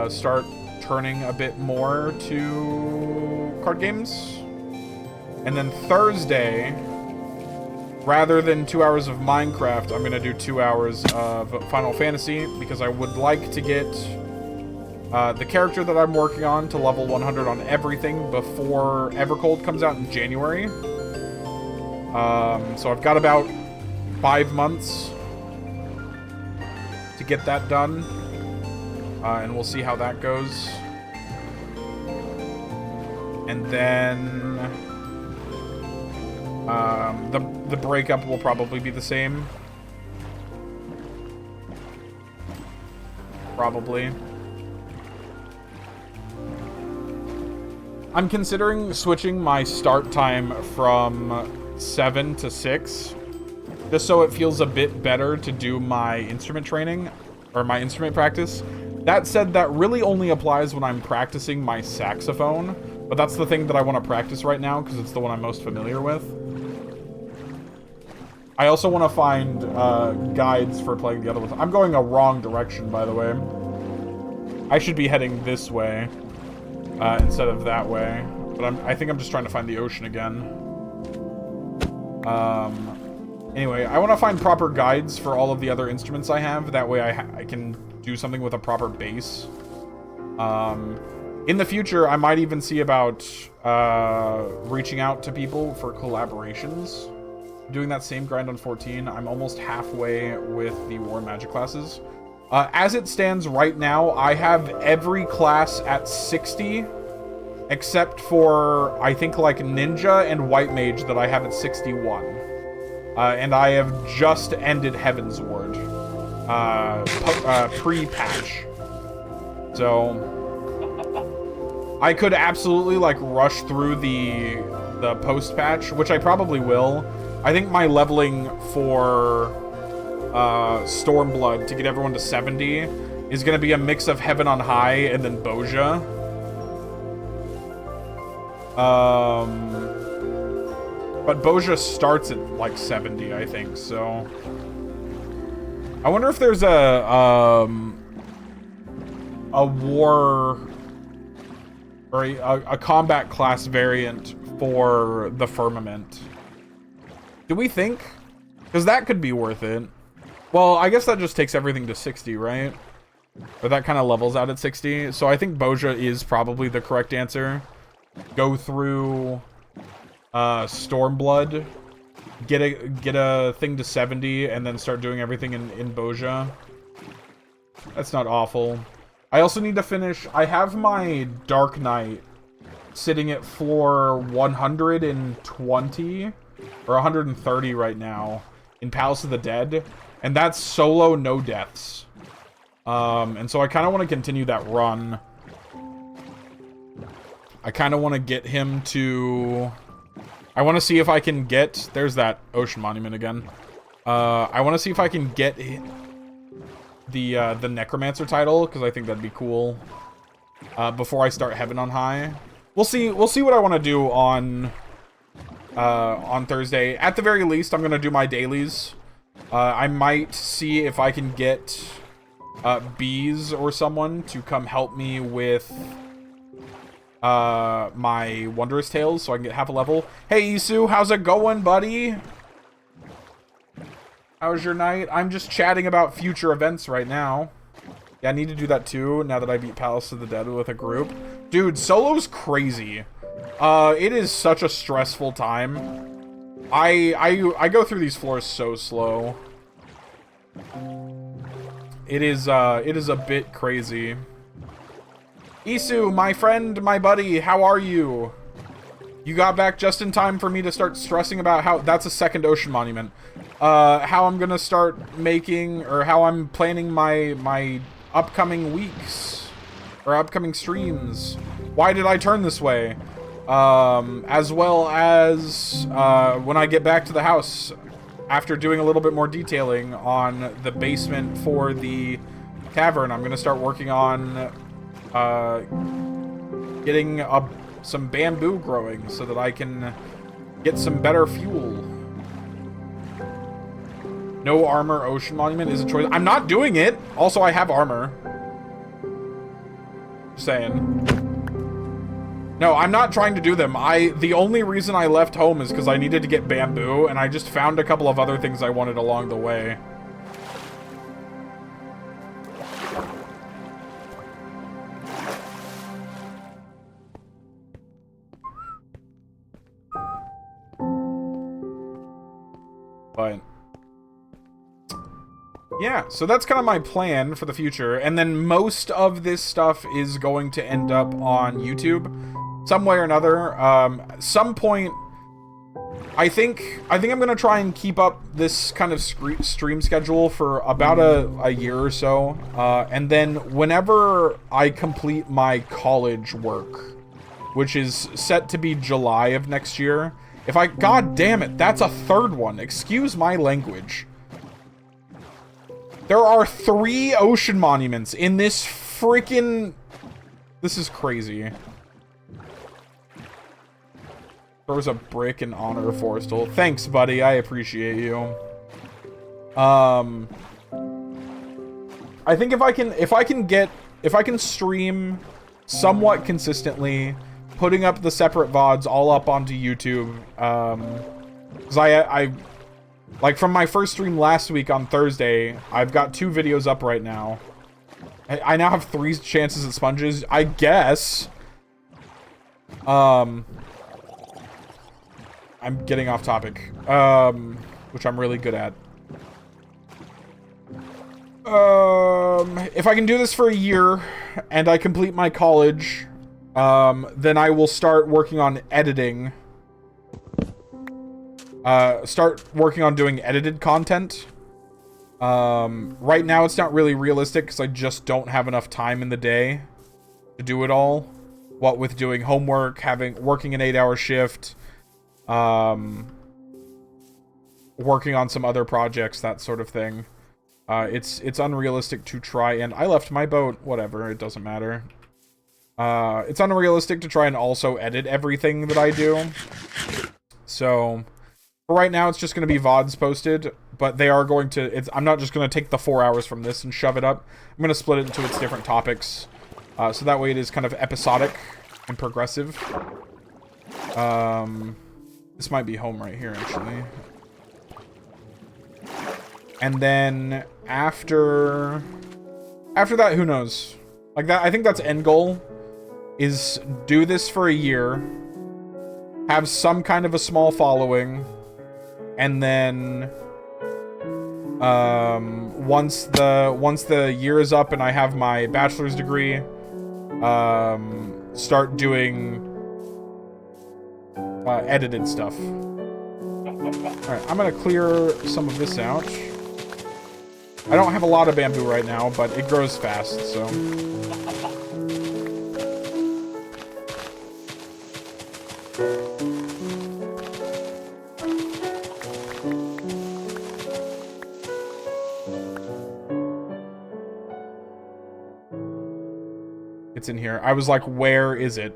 start turning a bit more to card games. And then Thursday, rather than 2 hours of Minecraft, I'm going to do 2 hours of Final Fantasy, because I would like to get the character that I'm working on to level 100 on everything before Evercold comes out in January. So I've got about 5 months to get that done. And we'll see how that goes. And then the breakup will probably be the same. Probably. I'm considering switching my start time from 7 to 6. just so it feels a bit better to do my instrument training, or my instrument practice. That said, that really only applies when I'm practicing my saxophone, but that's the thing that I want to practice right now, because it's the one I'm most familiar with. I also want to find guides for playing the other ones. I'm going a wrong direction, by the way. I should be heading this way instead of that way. But I think I'm just trying to find the ocean again. Anyway, I want to find proper guides for all of the other instruments I have. That way I can do something with a proper bass. In the future, I might even see about reaching out to people for collaborations. Doing that same grind on 14. I'm almost halfway with the War and Magic classes. As it stands right now, I have every class at 60, except for, I think, like Ninja and White Mage that I have at 61. And I have just ended Heaven's Ward. Pre-patch. So I could absolutely, like, rush through the post-patch, which I probably will. I think my leveling for Stormblood to get everyone to 70 is going to be a mix of Heaven on High and then Boja. But Boja starts at like 70, I think, so I wonder if there's a war or a combat class variant for the Firmament. Do we think? Because that could be worth it. Well, I guess that just takes everything to 60, right? Or that kind of levels out at 60. So I think Boja is probably the correct answer. Go through Stormblood, get a thing to 70, and then start doing everything in Boja. That's not awful. I also need to finish... I have my Dark Knight sitting at floor 120... or 130 right now in Palace of the Dead, and that's solo, no deaths. And so I kind of want to continue that run. I kind of want to get him to... I want to see if I can get... There's that Ocean Monument again. I want to see if I can get the Necromancer title, because I think that'd be cool. Before I start Heaven on High. We'll see what I want to do on Thursday. At the very least, I'm going to do my dailies. I might see if I can get Bees or someone to come help me with my Wondrous Tales so I can get half a level. Hey, Isu, how's it going, buddy? How's your night? I'm just chatting about future events right now. Yeah, I need to do that too, now that I beat Palace of the Dead with a group. Dude, solo's crazy. It is such a stressful time. I go through these floors so slow. It is a bit crazy. Isu, my friend, my buddy, how are you? You got back just in time for me to start stressing about how... That's a second Ocean Monument. How I'm gonna start making... Or how I'm planning my upcoming weeks. Or upcoming streams. Why did I turn this way? As well as when I get back to the house after doing a little bit more detailing on the basement for the tavern. I'm going to start working on getting some bamboo growing so that I can get some better fuel. No armor Ocean Monument is a choice. I'm not doing it. Also, I have armor. Just saying. No, I'm not trying to do them. The only reason I left home is because I needed to get bamboo, and I just found a couple of other things I wanted along the way. But yeah, so that's kind of my plan for the future, and then most of this stuff is going to end up on YouTube. Some way or another. Some point, I think I'm gonna try and keep up this kind of stream schedule for about a year or so, and then whenever I complete my college work, which is set to be July of next year, God damn it, that's a third one. Excuse my language. There are 3 ocean monuments in this freaking... This is crazy. Throws a brick in honor of Forrestal. Thanks, buddy. I appreciate you. I think if I can stream somewhat consistently, putting up the separate VODs all up onto YouTube, because I like from my first stream last week on Thursday, I've got 2 videos up right now. I now have 3 chances at sponges, I guess. I'm getting off topic, which I'm really good at. If I can do this for a year and I complete my college, then I will start working on editing. Start working on doing edited content. Right now it's not really realistic because I just don't have enough time in the day to do it all. What with doing homework, working an 8-hour shift, working on some other projects, that sort of thing. It's unrealistic to try and... I left my boat. Whatever, it doesn't matter. It's unrealistic to try and also edit everything that I do. So, for right now, it's just going to be VODs posted, but they are going to... I'm not just going to take the 4 hours from this and shove it up. I'm going to split it into its different topics. So that way it is kind of episodic and progressive. This might be home right here, actually. And then after that, who knows? Like that, I think that's end goal, is do this for a year, have some kind of a small following, and then once the year is up and I have my bachelor's degree, start doing edited stuff. Alright, I'm gonna clear some of this out. I don't have a lot of bamboo right now, but it grows fast, so... It's in here. I was like, where is it?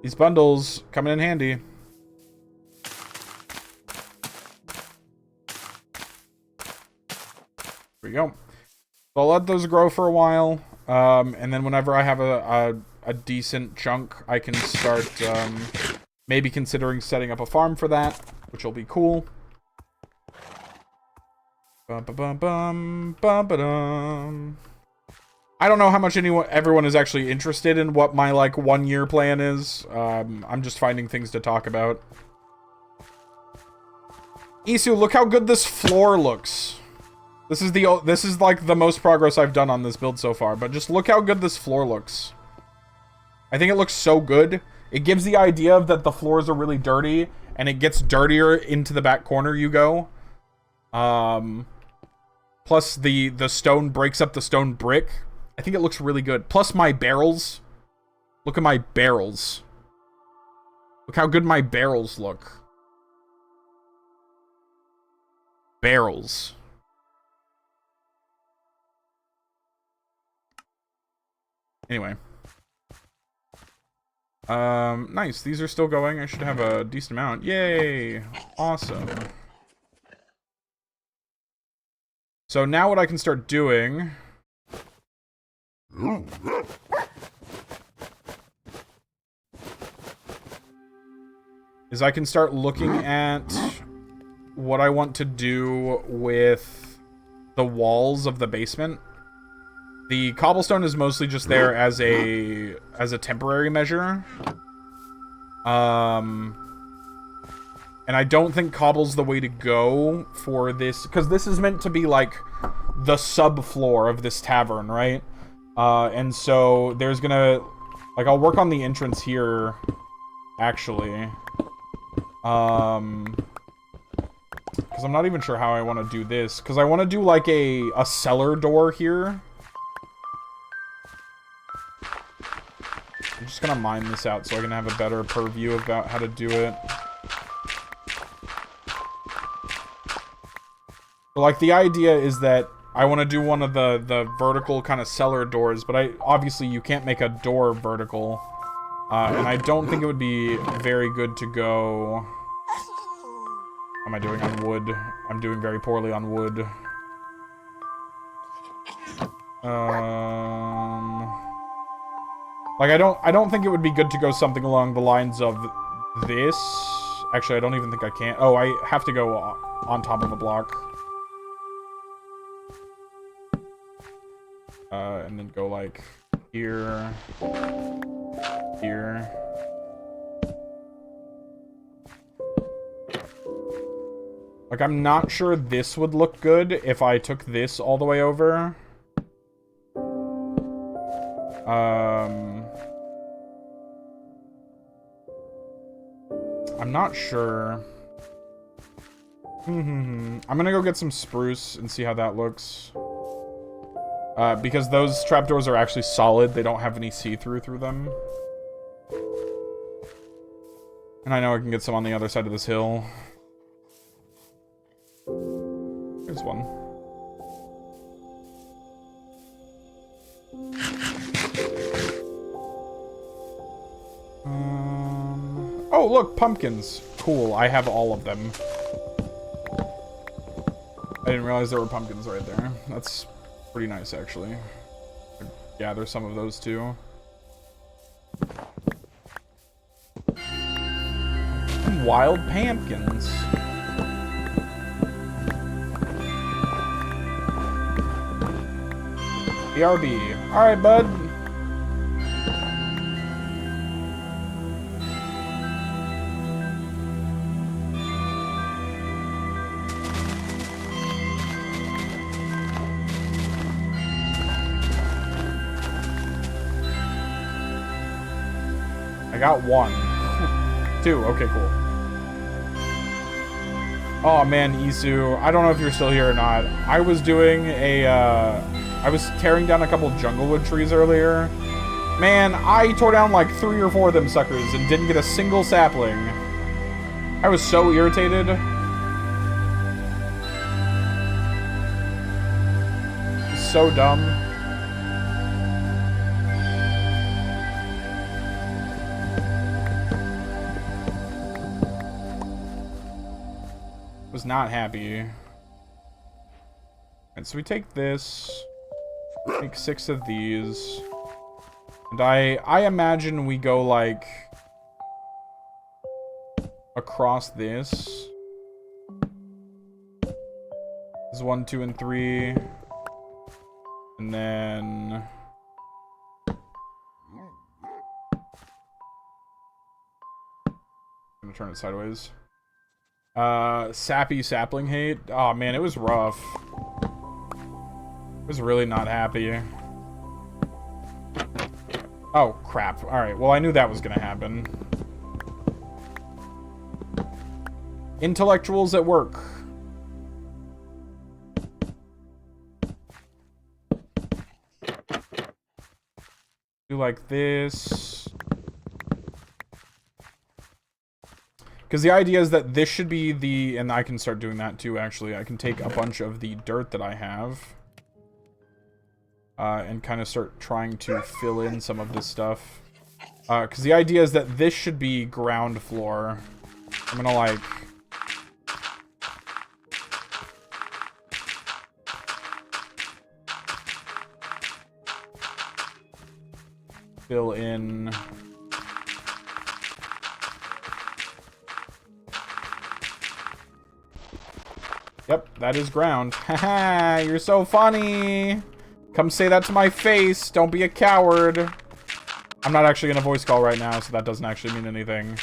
These bundles coming in handy. There we go. So I'll let those grow for a while, and then whenever I have a decent chunk, I can start maybe considering setting up a farm for that, which will be cool. Bum ba bum bum bum ba dum. I don't know how much everyone is actually interested in what my, like, 1-year plan is. I'm just finding things to talk about. Isu, look how good this floor looks. This is like the most progress I've done on this build so far, but just look how good this floor looks. I think it looks so good. It gives the idea of that the floors are really dirty, and it gets dirtier into the back corner you go. Plus the stone breaks up the stone brick. I think it looks really good. Plus my barrels. Look at my barrels. Look how good my barrels look. Barrels. Anyway. Nice. These are still going. I should have a decent amount. Yay! Awesome. So now what I can start doing... is I can start looking at what I want to do with the walls of the basement. The cobblestone is mostly just there as a temporary measure. And I don't think cobble's the way to go for this, because this is meant to be like the subfloor of this tavern, right? And so there's gonna Like, I'll work on the entrance here, actually. Because I'm not even sure how I want to do this. Because I want to do, like, a cellar door here. I'm just gonna mine this out so I can have a better purview about how to do it. But, like, the idea is that I want to do one of the vertical kind of cellar doors, but obviously you can't make a door vertical. And I don't think it would be very good to go... How am I doing on wood? I'm doing very poorly on wood. Like, I don't think it would be good to go something along the lines of this. Actually, I don't even think I can. Oh, I have to go on top of a block. And then go, like, here. Here. Like, I'm not sure this would look good if I took this all the way over. I'm not sure. I'm gonna go get some spruce and see how that looks. Because those trapdoors are actually solid. They don't have any see-through through them. And I know I can get some on the other side of this hill. Here's one. Oh, look, pumpkins. Cool, I have all of them. I didn't realize there were pumpkins right there. That's pretty nice, actually. I'd gather some of those, too. Wild pumpkins. BRB. Alright, bud. I got one. Two. Okay, cool. Oh, man, Isu. I don't know if you're still here or not. I was doing a, I was tearing down a couple junglewood trees earlier. Man, I tore down like 3 or 4 of them suckers and didn't get a single sapling. I was so irritated. So dumb. Was not happy. And so we take this, make 6 of these, and I imagine we go like across this. This is 1, 2, and 3, and then I'm gonna turn it sideways. Sappy sapling hate. Oh man, it was rough. I was really not happy. Oh crap. Alright, well I knew that was gonna happen. Intellectuals at work. Do like this. Because the idea is that this should be the... And I can start doing that too, actually. I can take a bunch of the dirt that I have. And kind of start trying to fill in some of this stuff. Because the idea is that this should be ground floor. I'm gonna, like... fill in... Yep, that is ground. Haha, you're so funny. Come say that to my face. Don't be a coward. I'm not actually gonna voice call right now, so that doesn't actually mean anything.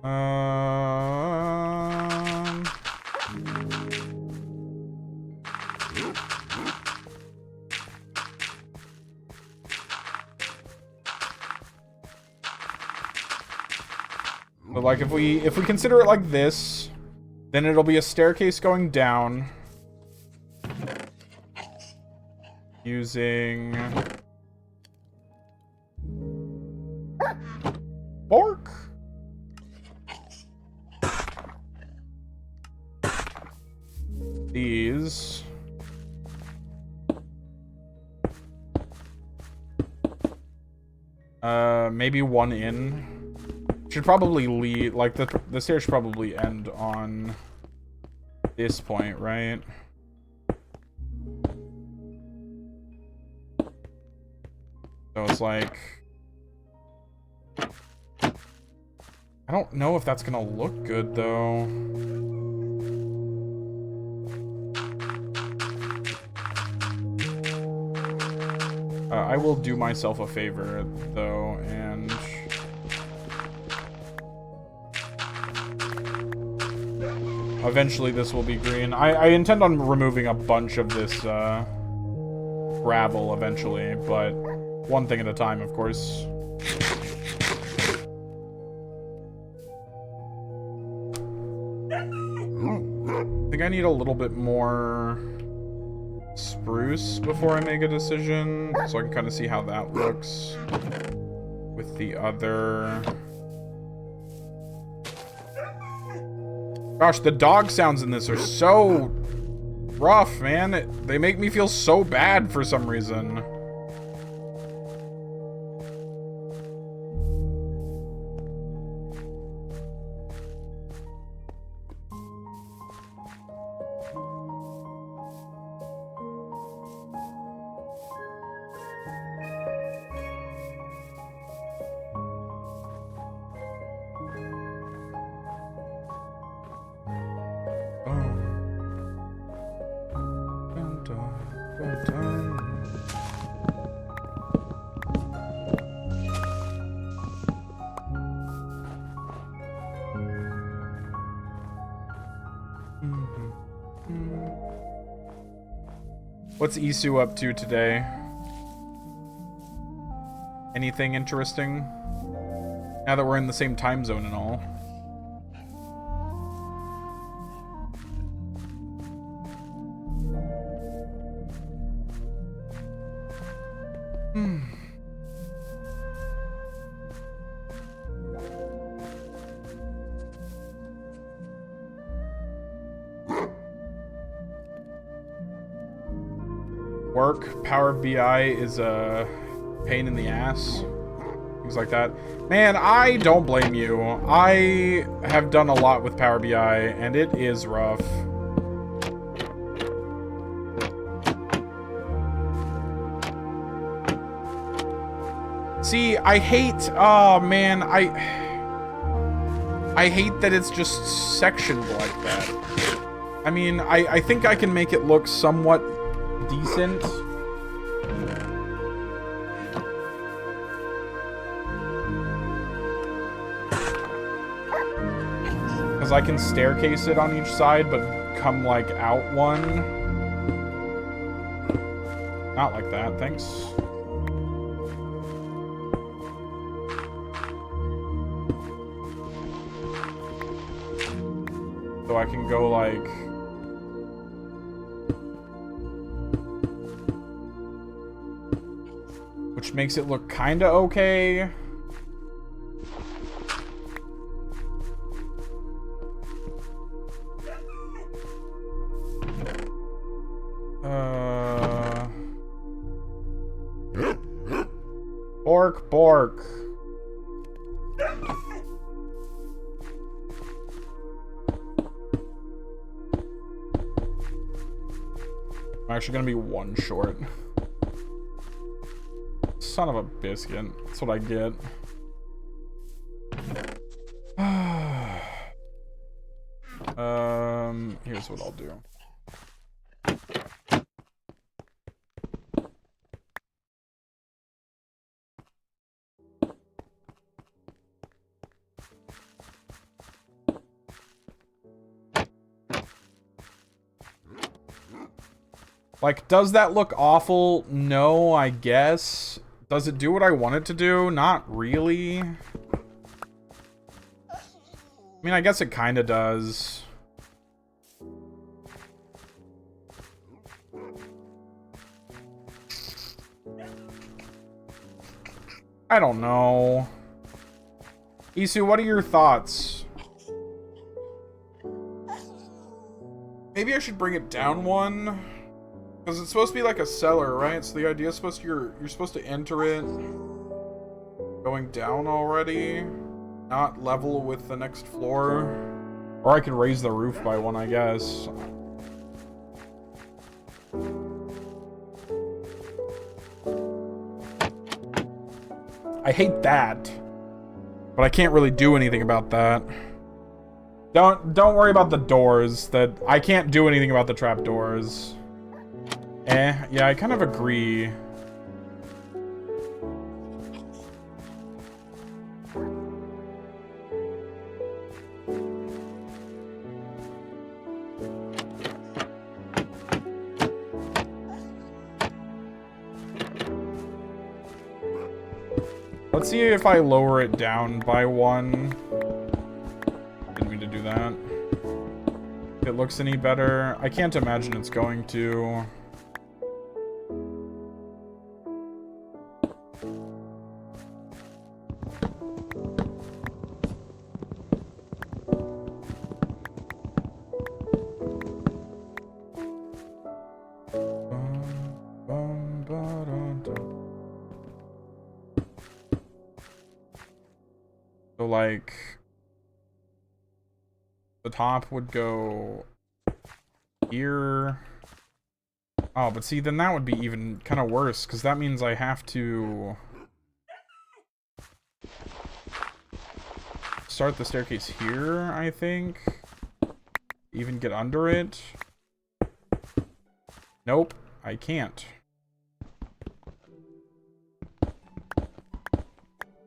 But like if we consider it like this, then it'll be a staircase going down using fork. These. Maybe one in. Should probably lead, like, the stairs should probably end on this point, right? So it's like... I don't know if that's gonna look good, though. I will do myself a favor, though, and... eventually this will be green. I intend on removing a bunch of this, gravel eventually, but one thing at a time, of course. I think I need a little bit more spruce before I make a decision, so I can kind of see how that looks with the other... Gosh, the dog sounds in this are so rough, man. They make me feel so bad for some reason. What's Isu up to today? Anything interesting? Now that we're in the same time zone and all. Work, Power BI is a pain in the ass. Things like that. Man, I don't blame you. I have done a lot with Power BI, and it is rough. See, I hate... oh, man, I hate that it's just sectioned like that. I mean, I think I can make it look somewhat decent. Because I can staircase it on each side, but come, like, out one. Not like that, thanks. So I can go, like... which makes it look kinda okay. Bork, bork. I'm actually gonna be one short. Son of a biscuit. That's what I get. Here's what I'll do. Like, does that look awful? No, I guess. Does it do what I want it to do? Not really. I mean, I guess it kind of does. I don't know. Isu, what are your thoughts? Maybe I should bring it down one. Because it's supposed to be like a cellar, right? So the idea is supposed to you're supposed to enter it going down already, not level with the next floor. Or I could raise the roof by one, I guess. I hate that, but I can't really do anything about that. Don't worry about the doors. That I can't do anything about the trapdoors. Yeah, I kind of agree. Let's see if I lower it down by one. Didn't mean to do that. If it looks any better. I can't imagine it's going to. So, like, the top would go here. Oh, but see, then that would be even kind of worse, because that means I have to start the staircase here, I think. Even get under it. Nope, I can't.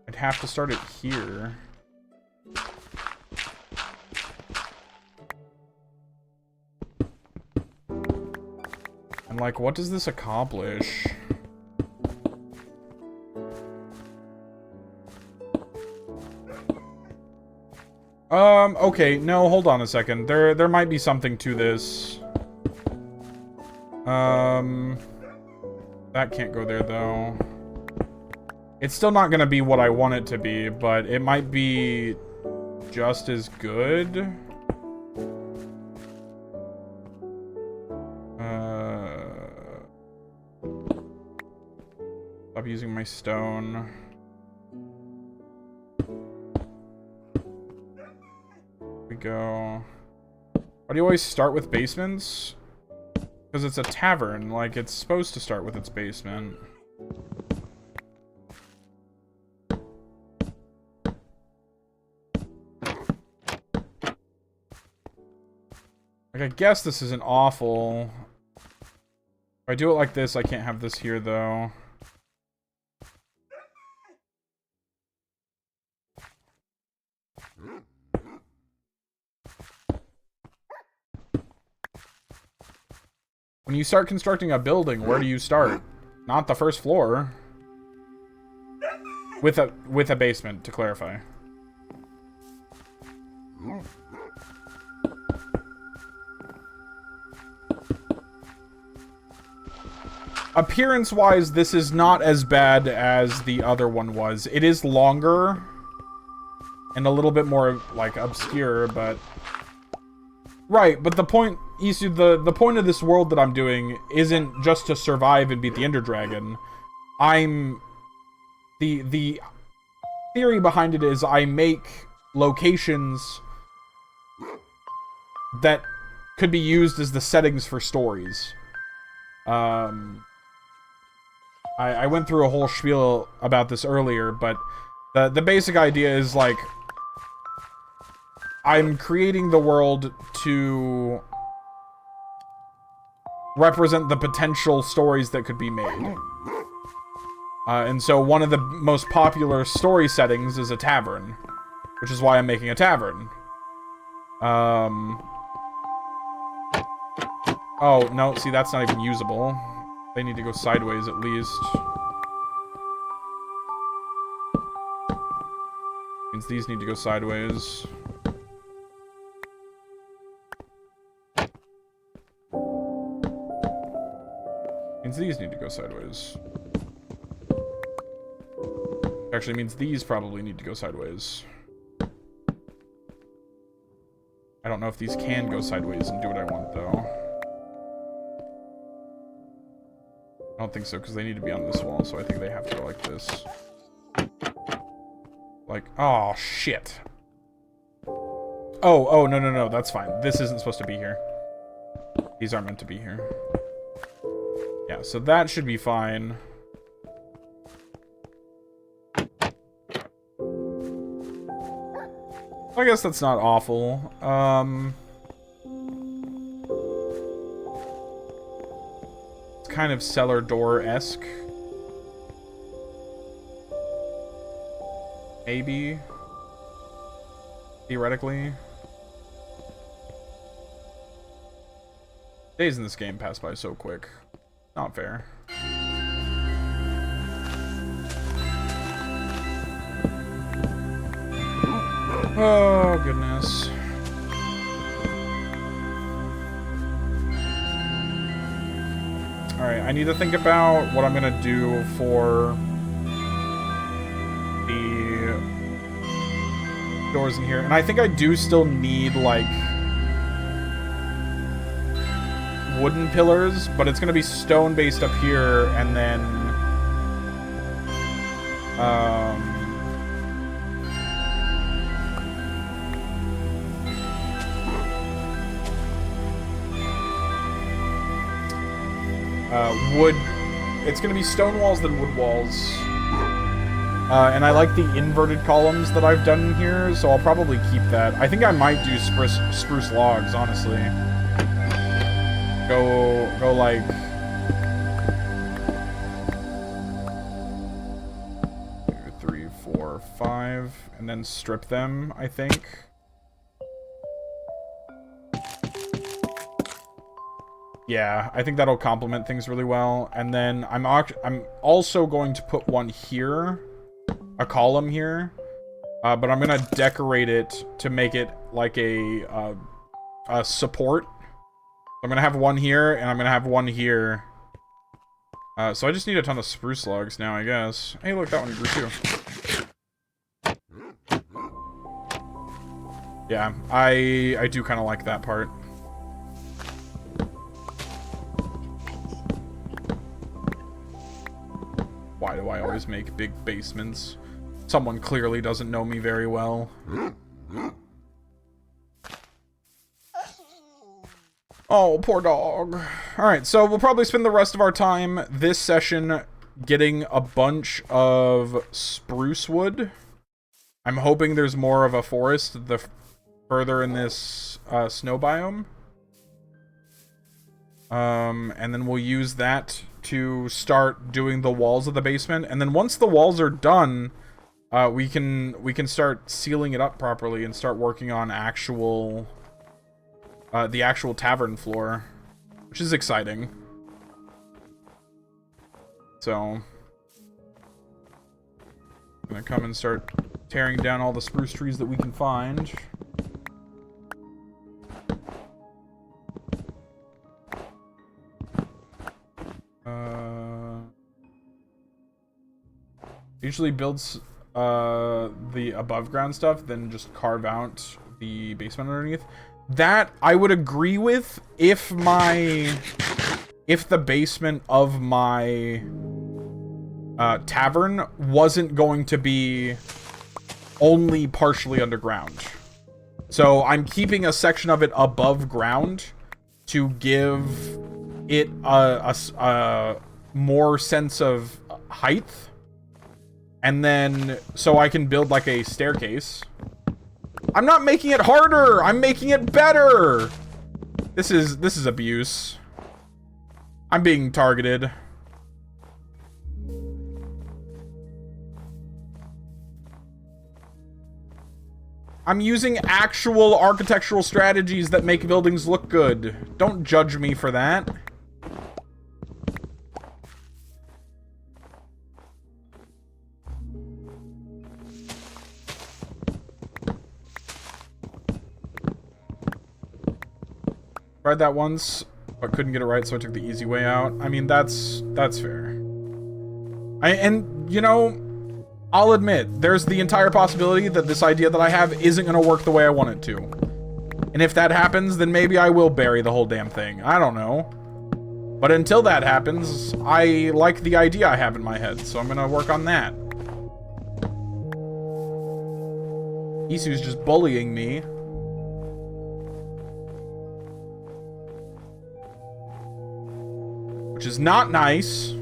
I'd have to start it here. And like, what does this accomplish? Okay, no, hold on a second. There might be something to this. That can't go there, though. It's still not gonna be what I want it to be, but it might be just as good. Stop using my stone. We go. Why do you always start with basements? Because it's a tavern, like it's supposed to start with its basement. Like, I guess this isn't awful. If I do it like this, I can't have this here, though. When you start constructing a building, where do you start? Not the first floor. With a basement, to clarify. Appearance-wise, this is not as bad as the other one was. It is longer and a little bit more, like, obscure, but... Right, but the point, Isu, the point of this world that I'm doing isn't just to survive and beat the Ender Dragon. The theory behind it is I make locations that could be used as the settings for stories. I went through a whole spiel about this earlier, but the basic idea is, like, I'm creating the world to represent the potential stories that could be made. And so one of the most popular story settings is a tavern, which is why I'm making a tavern. Oh, no, see, that's not even usable. They need to go sideways at least. Means these need to go sideways. Means these need to go sideways. Actually means these probably need to go sideways. I don't know if these can go sideways and do what I want, though. I don't think so, because they need to be on this wall, so I think they have to go like this. Like, oh, shit. Oh, no, that's fine. This isn't supposed to be here. These aren't meant to be here. Yeah, so that should be fine. I guess that's not awful. It's kind of cellar door-esque. Maybe. Theoretically. Days in this game pass by so quick. Not fair. Oh, goodness. Alright, I need to think about what I'm gonna do for the doors in here. And I think I do still need, like, wooden pillars, but it's gonna be stone-based up here, and then... wood. It's gonna be stone walls than wood walls. And I like the inverted columns that I've done here, so I'll probably keep that. I think I might do spruce logs, honestly. Go like... 2, 3, 4, 5, and then strip them, I think. Yeah, I think that'll complement things really well. And then I'm also going to put one here, a column here, but I'm gonna decorate it to make it like a support. I'm gonna have one here, and I'm gonna have one here. So I just need a ton of spruce logs now, I guess. Hey, look, that one grew too. Yeah, I do kind of like that part. Why do I always make big basements? Someone clearly doesn't know me very well. Oh, poor dog. Alright, so we'll probably spend the rest of our time this session getting a bunch of spruce wood. I'm hoping there's more of a forest the further in this snow biome. And then we'll use that to start doing the walls of the basement. And then once the walls are done, we can start sealing it up properly and start working on actual... the actual tavern floor, which is exciting. So, I'm gonna come and start tearing down all the spruce trees that we can find. Usually builds the above ground stuff, then just carve out the basement underneath. That I would agree with if the basement of my tavern wasn't going to be only partially underground. So I'm keeping a section of it above ground to give it a more sense of height. And then, so I can build like a staircase. I'm not making it harder! I'm making it better! This is abuse. I'm being targeted. I'm using actual architectural strategies that make buildings look good. Don't judge me for that. Tried that once, but couldn't get it right, so I took the easy way out. I mean, that's fair. And, you know, I'll admit, there's the entire possibility that this idea that I have isn't gonna work the way I want it to. And if that happens, then maybe I will bury the whole damn thing. I don't know. But until that happens, I like the idea I have in my head, so I'm gonna work on that. Isu's just bullying me. Which is not nice.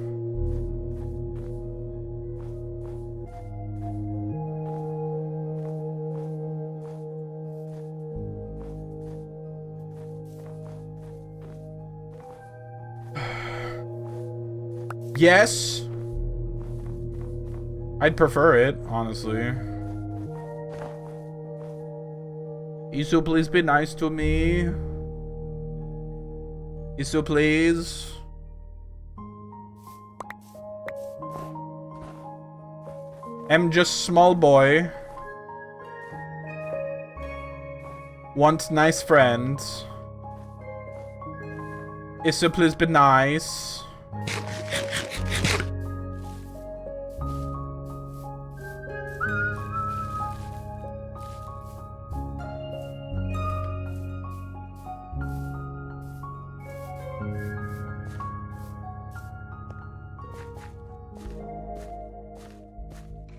Yes. I'd prefer it, honestly. Isu, please be nice to me. Isu, please. I'm just small boy. Want nice friends. Isu, please be nice.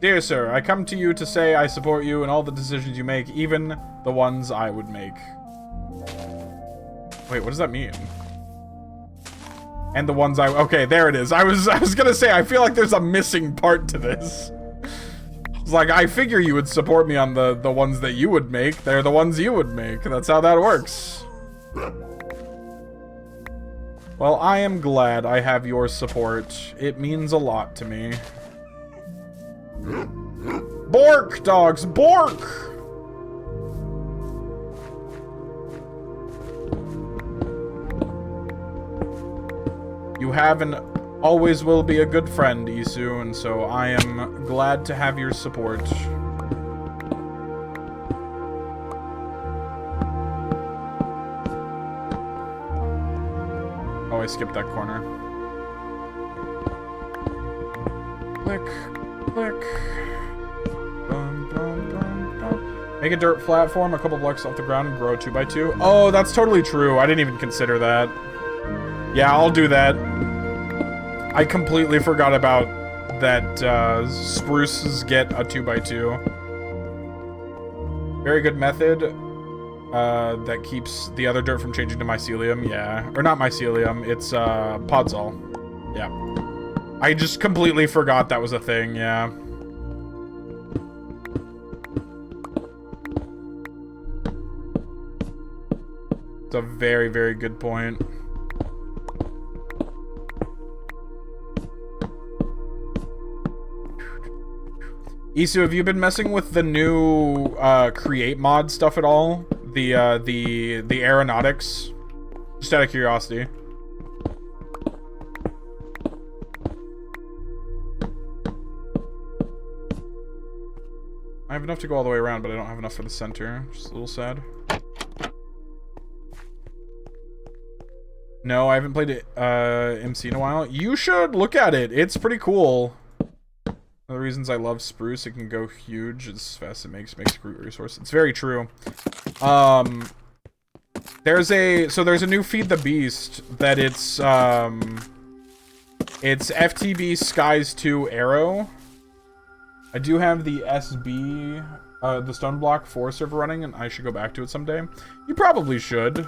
Dear sir, I come to you to say I support you in all the decisions you make, even the ones I would make. Wait, what does that mean? And the ones I... Okay, there it is. I was gonna say, I feel like there's a missing part to this. It's like, I figure you would support me on the ones that you would make. They're the ones you would make. That's how that works. Well, I am glad I have your support. It means a lot to me. Bork, dogs, bork! You have and always will be a good friend, Isu, and so I am glad to have your support. Oh, I skipped that corner. Click. Click. Bum, bum, bum, bum. Make a dirt platform a couple blocks off the ground and grow 2x2. Oh, that's totally true. I didn't even consider that. Yeah, I'll do that. I completely forgot about that spruces get a 2x2. Very good method that keeps the other dirt from changing to mycelium. Yeah. Or not mycelium, it's podzol. Yeah. I just completely forgot that was a thing, yeah. It's a very, very good point. Isu, have you been messing with the new create mod stuff at all? The aeronautics? Just out of curiosity. I have enough to go all the way around, but I don't have enough for the center. Just a little sad. No, I haven't played MC in a while. You should look at it. It's pretty cool. One of the reasons I love spruce, it can go huge as fast as it makes a great resource. It's very true. There's a new Feed the Beast that it's FTB Skies 2 Arrow. I do have the SB, the Stone Block 4 server running, and I should go back to it someday. You probably should.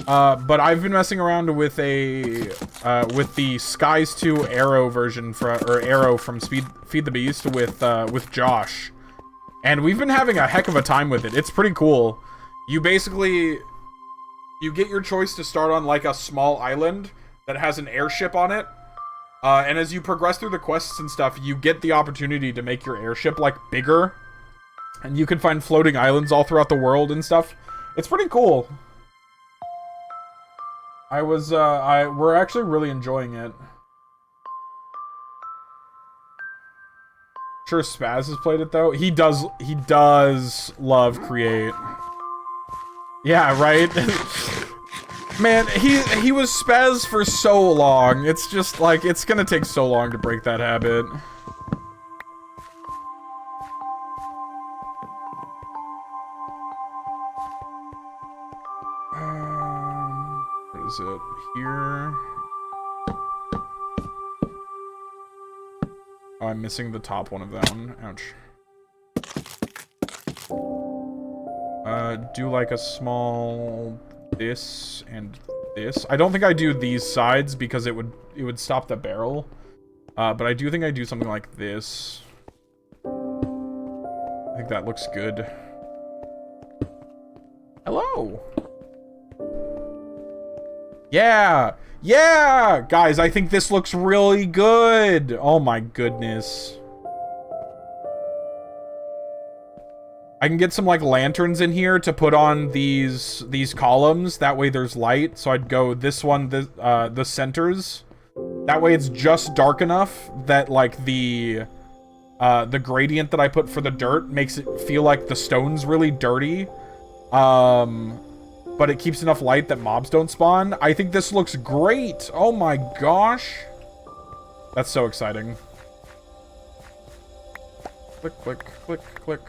But I've been messing around with with the Skies 2 Arrow version Arrow from Feed the Beast with Josh. And we've been having a heck of a time with it. It's pretty cool. You basically, you get your choice to start on like a small island that has an airship on it. And as you progress through the quests and stuff, you get the opportunity to make your airship, like, bigger. And you can find floating islands all throughout the world and stuff. It's pretty cool. We're actually really enjoying it. Sure Spaz has played it though. He does love Create. Yeah, right? Man, he was Spaz for so long. It's just like it's gonna take so long to break that habit. What is it? Here. Oh, I'm missing the top one of that one. Ouch. Do like a small this and this. I don't think I do these sides because it would stop the barrel. But I do think I do something like this. I think that looks good. Hello. Yeah! Yeah! Guys, I think this looks really good! Oh my goodness. I can get some, like, lanterns in here to put on these columns. That way there's light. So I'd go this one, the centers. That way it's just dark enough that, like, the gradient that I put for the dirt makes it feel like the stone's really dirty. But it keeps enough light that mobs don't spawn. I think this looks great. Oh my gosh. That's so exciting. Click, click, click, click.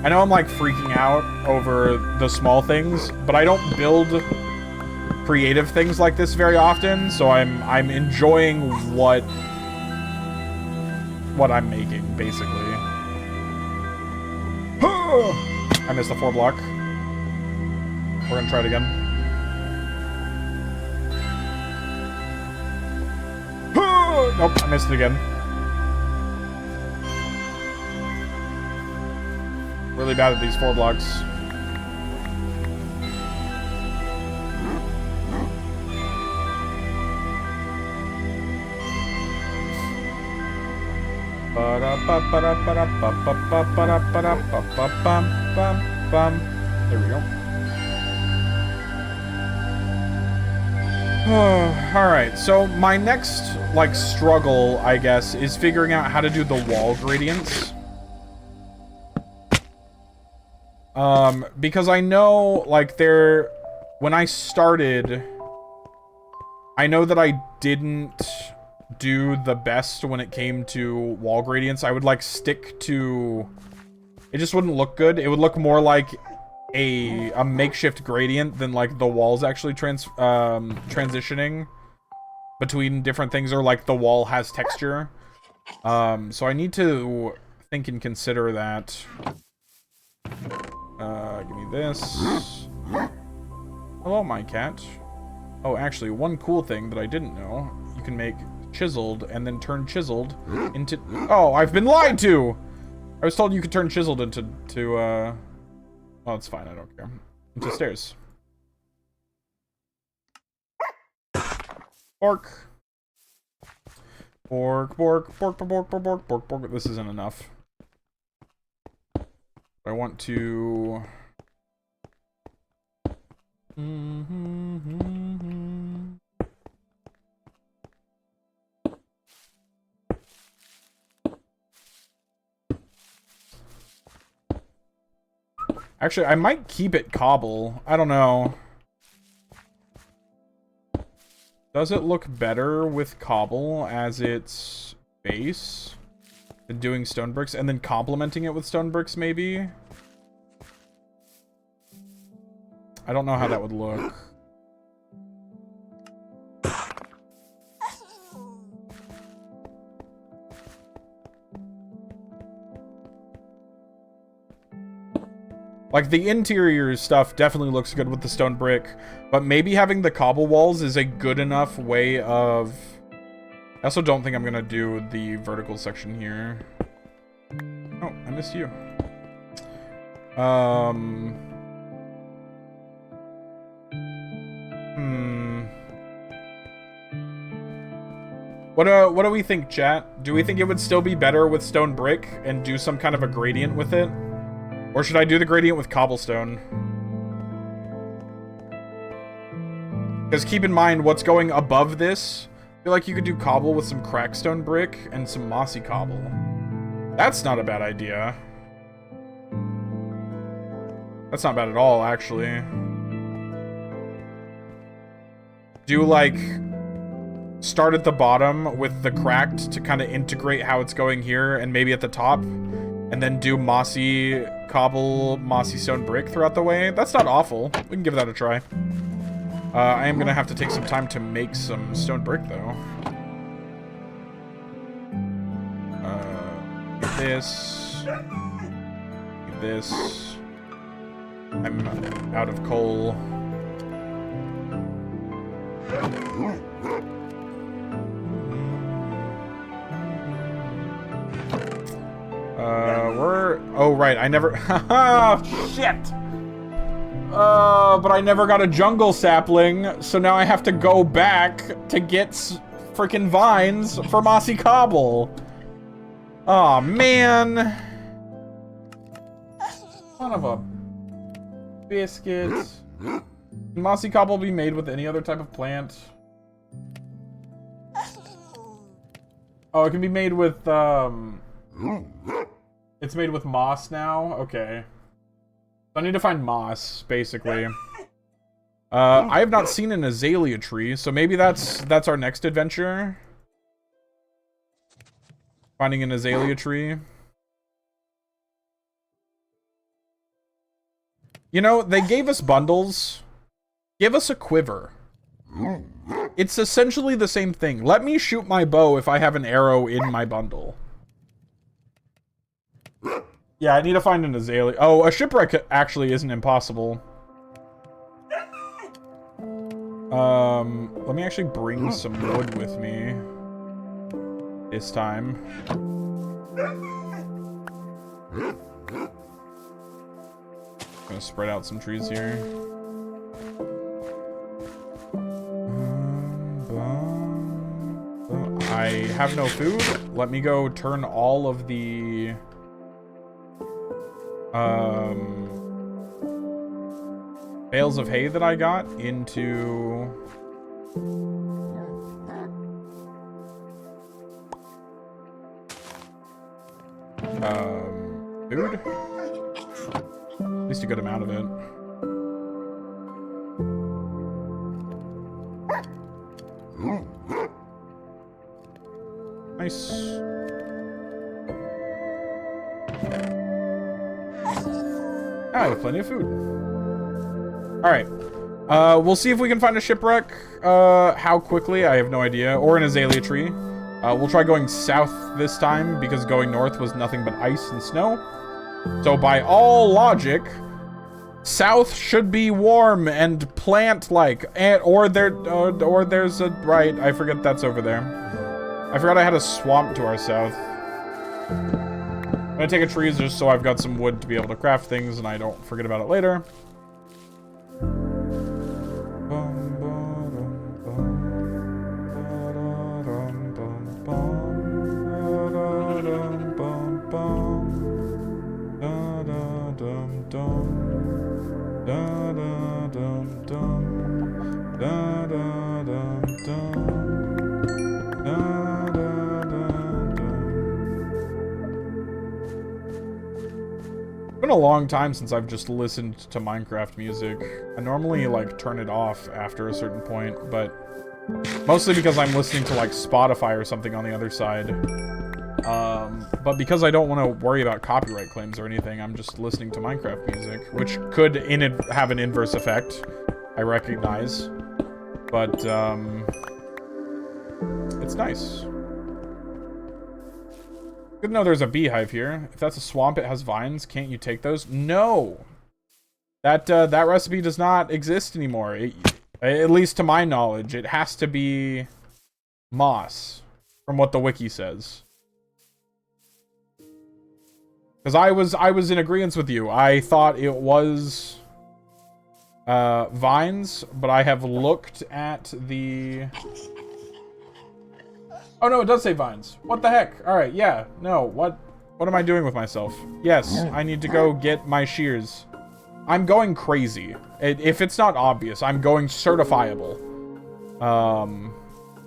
I know I'm like freaking out over the small things, but I don't build creative things like this very often, so I'm enjoying what I'm making, basically. I missed the 4 block. We're gonna try it again. Nope, I missed it again. Really bad at these 4 blocks. There we go. Alright, so my next, like, struggle, I guess, is figuring out how to do the wall gradients. Because I know, like, when I started, I know that I didn't do the best when it came to wall gradients. I would, like, stick to... It just wouldn't look good. It would look more like a makeshift gradient than, like, the walls actually transitioning between different things, or, like, the wall has texture. So I need to think and consider that. Give me this. Hello, my cat. Oh, actually, one cool thing that I didn't know. You can make chiseled and then turn chiseled into... Oh, I've been lied to! I was told you could turn chiseled into... Well, it's fine, I don't care. Into stairs. Pork. Pork, pork, pork, pork, pork, pork, pork, pork. This isn't enough. I want to... Actually, I might keep it cobble. I don't know. Does it look better with cobble as its base than doing stone bricks and then complementing it with stone bricks, maybe? I don't know how that would look. Like, the interior stuff definitely looks good with the stone brick, but maybe having the cobble walls is a good enough way of... I also don't think I'm gonna do the vertical section here. Oh, I missed you. What do we think, chat? Do we think it would still be better with stone brick and do some kind of a gradient with it? Or should I do the gradient with cobblestone? Because keep in mind what's going above this. I feel like you could do cobble with some crackstone brick and some mossy cobble. That's not a bad idea. That's not bad at all, actually. Do, like, start at the bottom with the cracked to kind of integrate how it's going here, and maybe at the top, and then do mossy cobble, mossy stone brick throughout the way. That's not awful. We can give that a try. I am gonna have to take some time to make some stone brick, though. This. This. I'm out of coal. Oh, right, I never... Haha, shit! But I never got a jungle sapling, so now I have to go back to get freaking vines for mossy cobble. Aw, man. Son of a biscuit. Can mossy cobble be made with any other type of plant? Oh, it can be made with, It's made with moss now? Okay. I need to find moss, basically. I have not seen an azalea tree, so maybe that's our next adventure. Finding an azalea tree. You know, they gave us bundles. Give us a quiver. It's essentially the same thing. Let me shoot my bow if I have an arrow in my bundle. Yeah, I need to find an azalea. Oh, a shipwreck actually isn't impossible. Let me actually bring some wood with me. This time. Gonna spread out some trees here. I have no food. Let me go turn all of the... bales of hay that I got into... food? At least a good amount of it. Nice. I have plenty of food. Alright. We'll see if we can find a shipwreck. How quickly, I have no idea. Or an azalea tree. We'll try going south this time, because going north was nothing but ice and snow. So by all logic, south should be warm and plant-like. Or there's a... Right, I forget that's over there. I forgot I had a swamp to our south. I'm gonna take a tree just so I've got some wood to be able to craft things and I don't forget about it later. It's been a long time since I've just listened to Minecraft music. I normally, like, turn it off after a certain point, but mostly because I'm listening to, like, Spotify or something on the other side. But because I don't want to worry about copyright claims or anything, I'm just listening to Minecraft music, which could have an inverse effect, I recognize. But, it's nice. Good to know there's a beehive here. If that's a swamp, it has vines. Can't you take those? No! That recipe does not exist anymore. At least to my knowledge. It has to be moss, from what the wiki says. Because I was in agreement with you. I thought it was vines, but I have looked at the Oh no, it does say vines. What the heck? Alright, yeah. No, what am I doing with myself? Yes, I need to go get my shears. I'm going crazy. If it's not obvious, I'm going certifiable.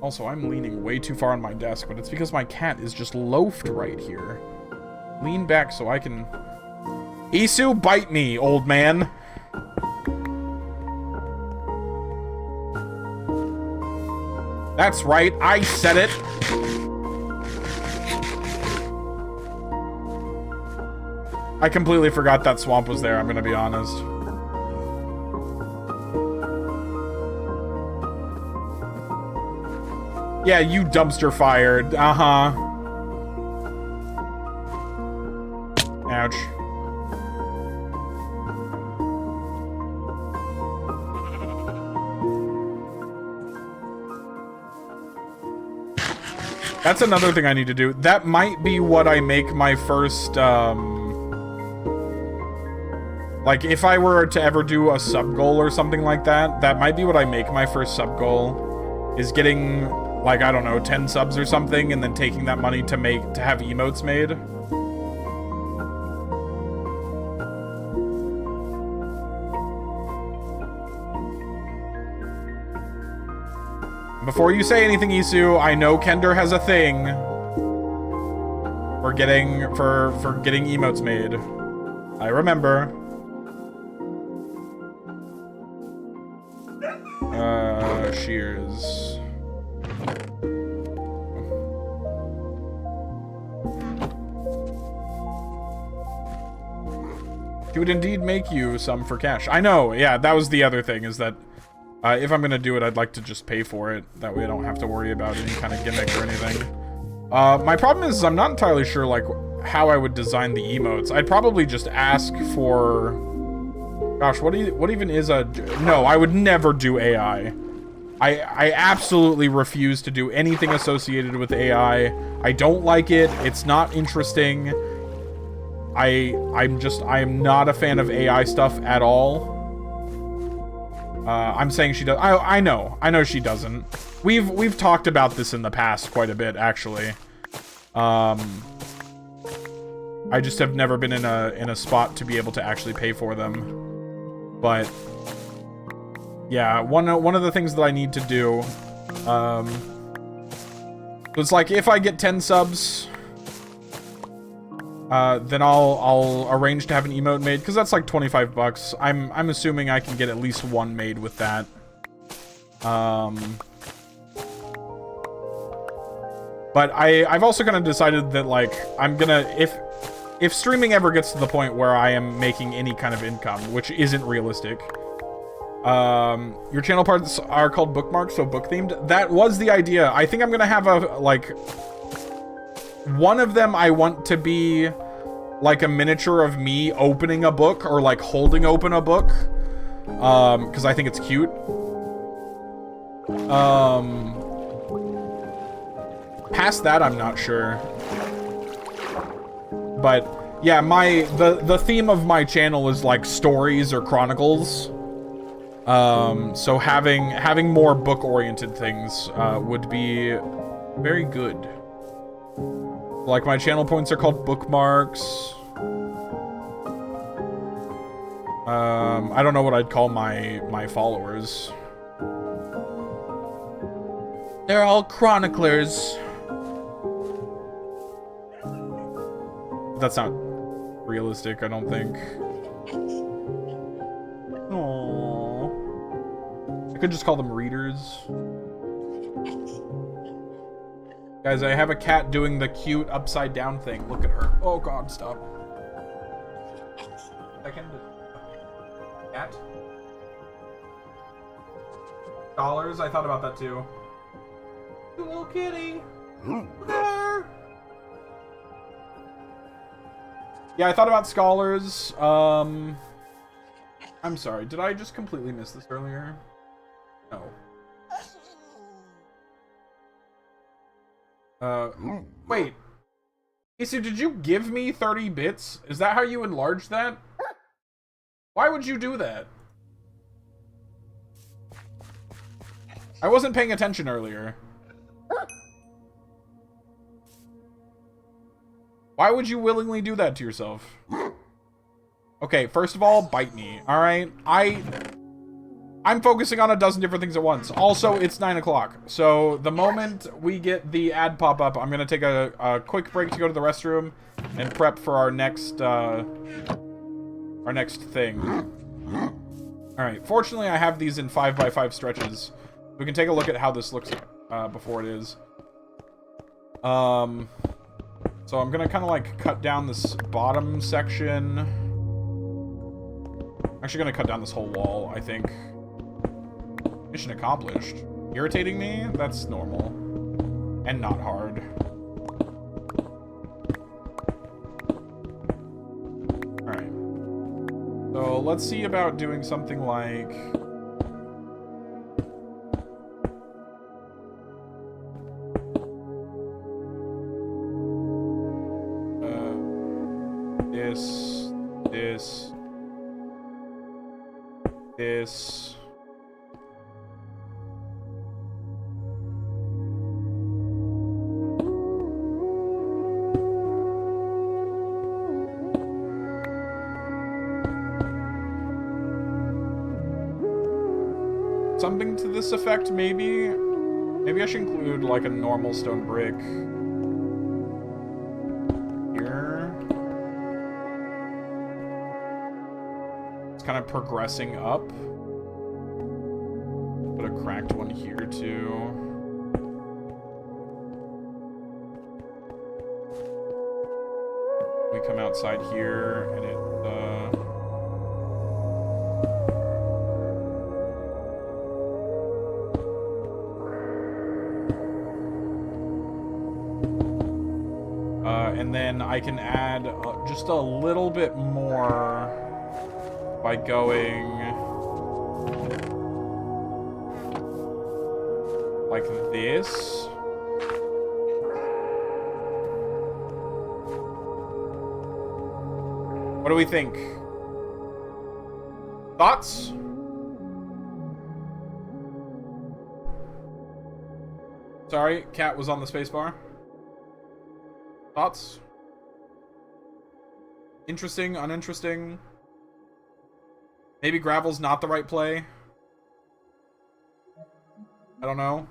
Also, I'm leaning way too far on my desk, but it's because my cat is just loafed right here. Lean back so I can... Isu, bite me, old man. That's right, I said it. I completely forgot that swamp was there, I'm gonna be honest. Yeah, you dumpster fired. Uh-huh. Ouch. That's another thing I need to do. That might be what I make my first, like, if I were to ever do a sub-goal or something like that, that might be what I make my first sub-goal. Is getting, like, I don't know, 10 subs or something, and then taking that money to have emotes made. Before you say anything, Isu, I know Kender has a thing for getting emotes made. I remember. Shears. He would indeed make you some for cash. I know, yeah, that was the other thing, is that if I'm gonna do it, I'd like to just pay for it. That way I don't have to worry about any kind of gimmick or anything. My problem is I'm not entirely sure, like, how I would design the emotes. I'd probably just ask for... Gosh, what even is a... No, I would never do AI. I absolutely refuse to do anything associated with AI. I don't like it. It's not interesting. I am not a fan of AI stuff at all. I'm saying she does. I know she doesn't. We've talked about this in the past quite a bit, actually. I just have never been in a spot to be able to actually pay for them. But yeah, one of the things that I need to do, it's like if I get 10 subs, then I'll arrange to have an emote made, because that's like 25 bucks. I'm assuming I can get at least one made with that. But I've also kind of decided that, like, I'm gonna, if streaming ever gets to the point where I am making any kind of income, which isn't realistic, your channel parts are called bookmarks, so book themed. That was the idea. I think I'm gonna have one of them I want to be like a miniature of me opening a book, or like holding open a book, because I think it's cute. Past that, I'm not sure. But yeah, the theme of my channel is like stories or chronicles. So having more book-oriented things would be very good. Like, my channel points are called bookmarks. I don't know what I'd call my followers. They're all chroniclers. That's not realistic, I don't think. Aww. I could just call them readers. Guys, I have a cat doing the cute upside down thing. Look at her. Oh god, stop. Second. Cat. Dollars? I thought about that too. Little kitty. Look at her. Yeah, I thought about scholars. I'm sorry. Did I just completely miss this earlier? No. Wait. Isu, did you give me 30 bits? Is that how you enlarged that? Why would you do that? I wasn't paying attention earlier. Why would you willingly do that to yourself? Okay, first of all, bite me. Alright? I'm focusing on a dozen different things at once. Also, it's 9 o'clock. So, the moment we get the ad pop up, I'm going to take a quick break to go to the restroom and prep for our next thing. Alright, fortunately I have these in 5x5 stretches. We can take a look at how this looks before it is. So I'm going to kind of like cut down this bottom section. I'm actually going to cut down this whole wall, I think. Mission accomplished. Irritating me? That's normal. And not hard. Alright. So let's see about doing something like... This. Something to this effect, maybe? Maybe I should include, like, a normal stone brick here. It's kind of progressing up. Put a cracked one here, too. We come outside here, and it, and then I can add just a little bit more by going like this. What do we think? Thoughts? Sorry, cat was on the spacebar. Thoughts? Interesting, uninteresting? Maybe gravel's not the right play? I don't know.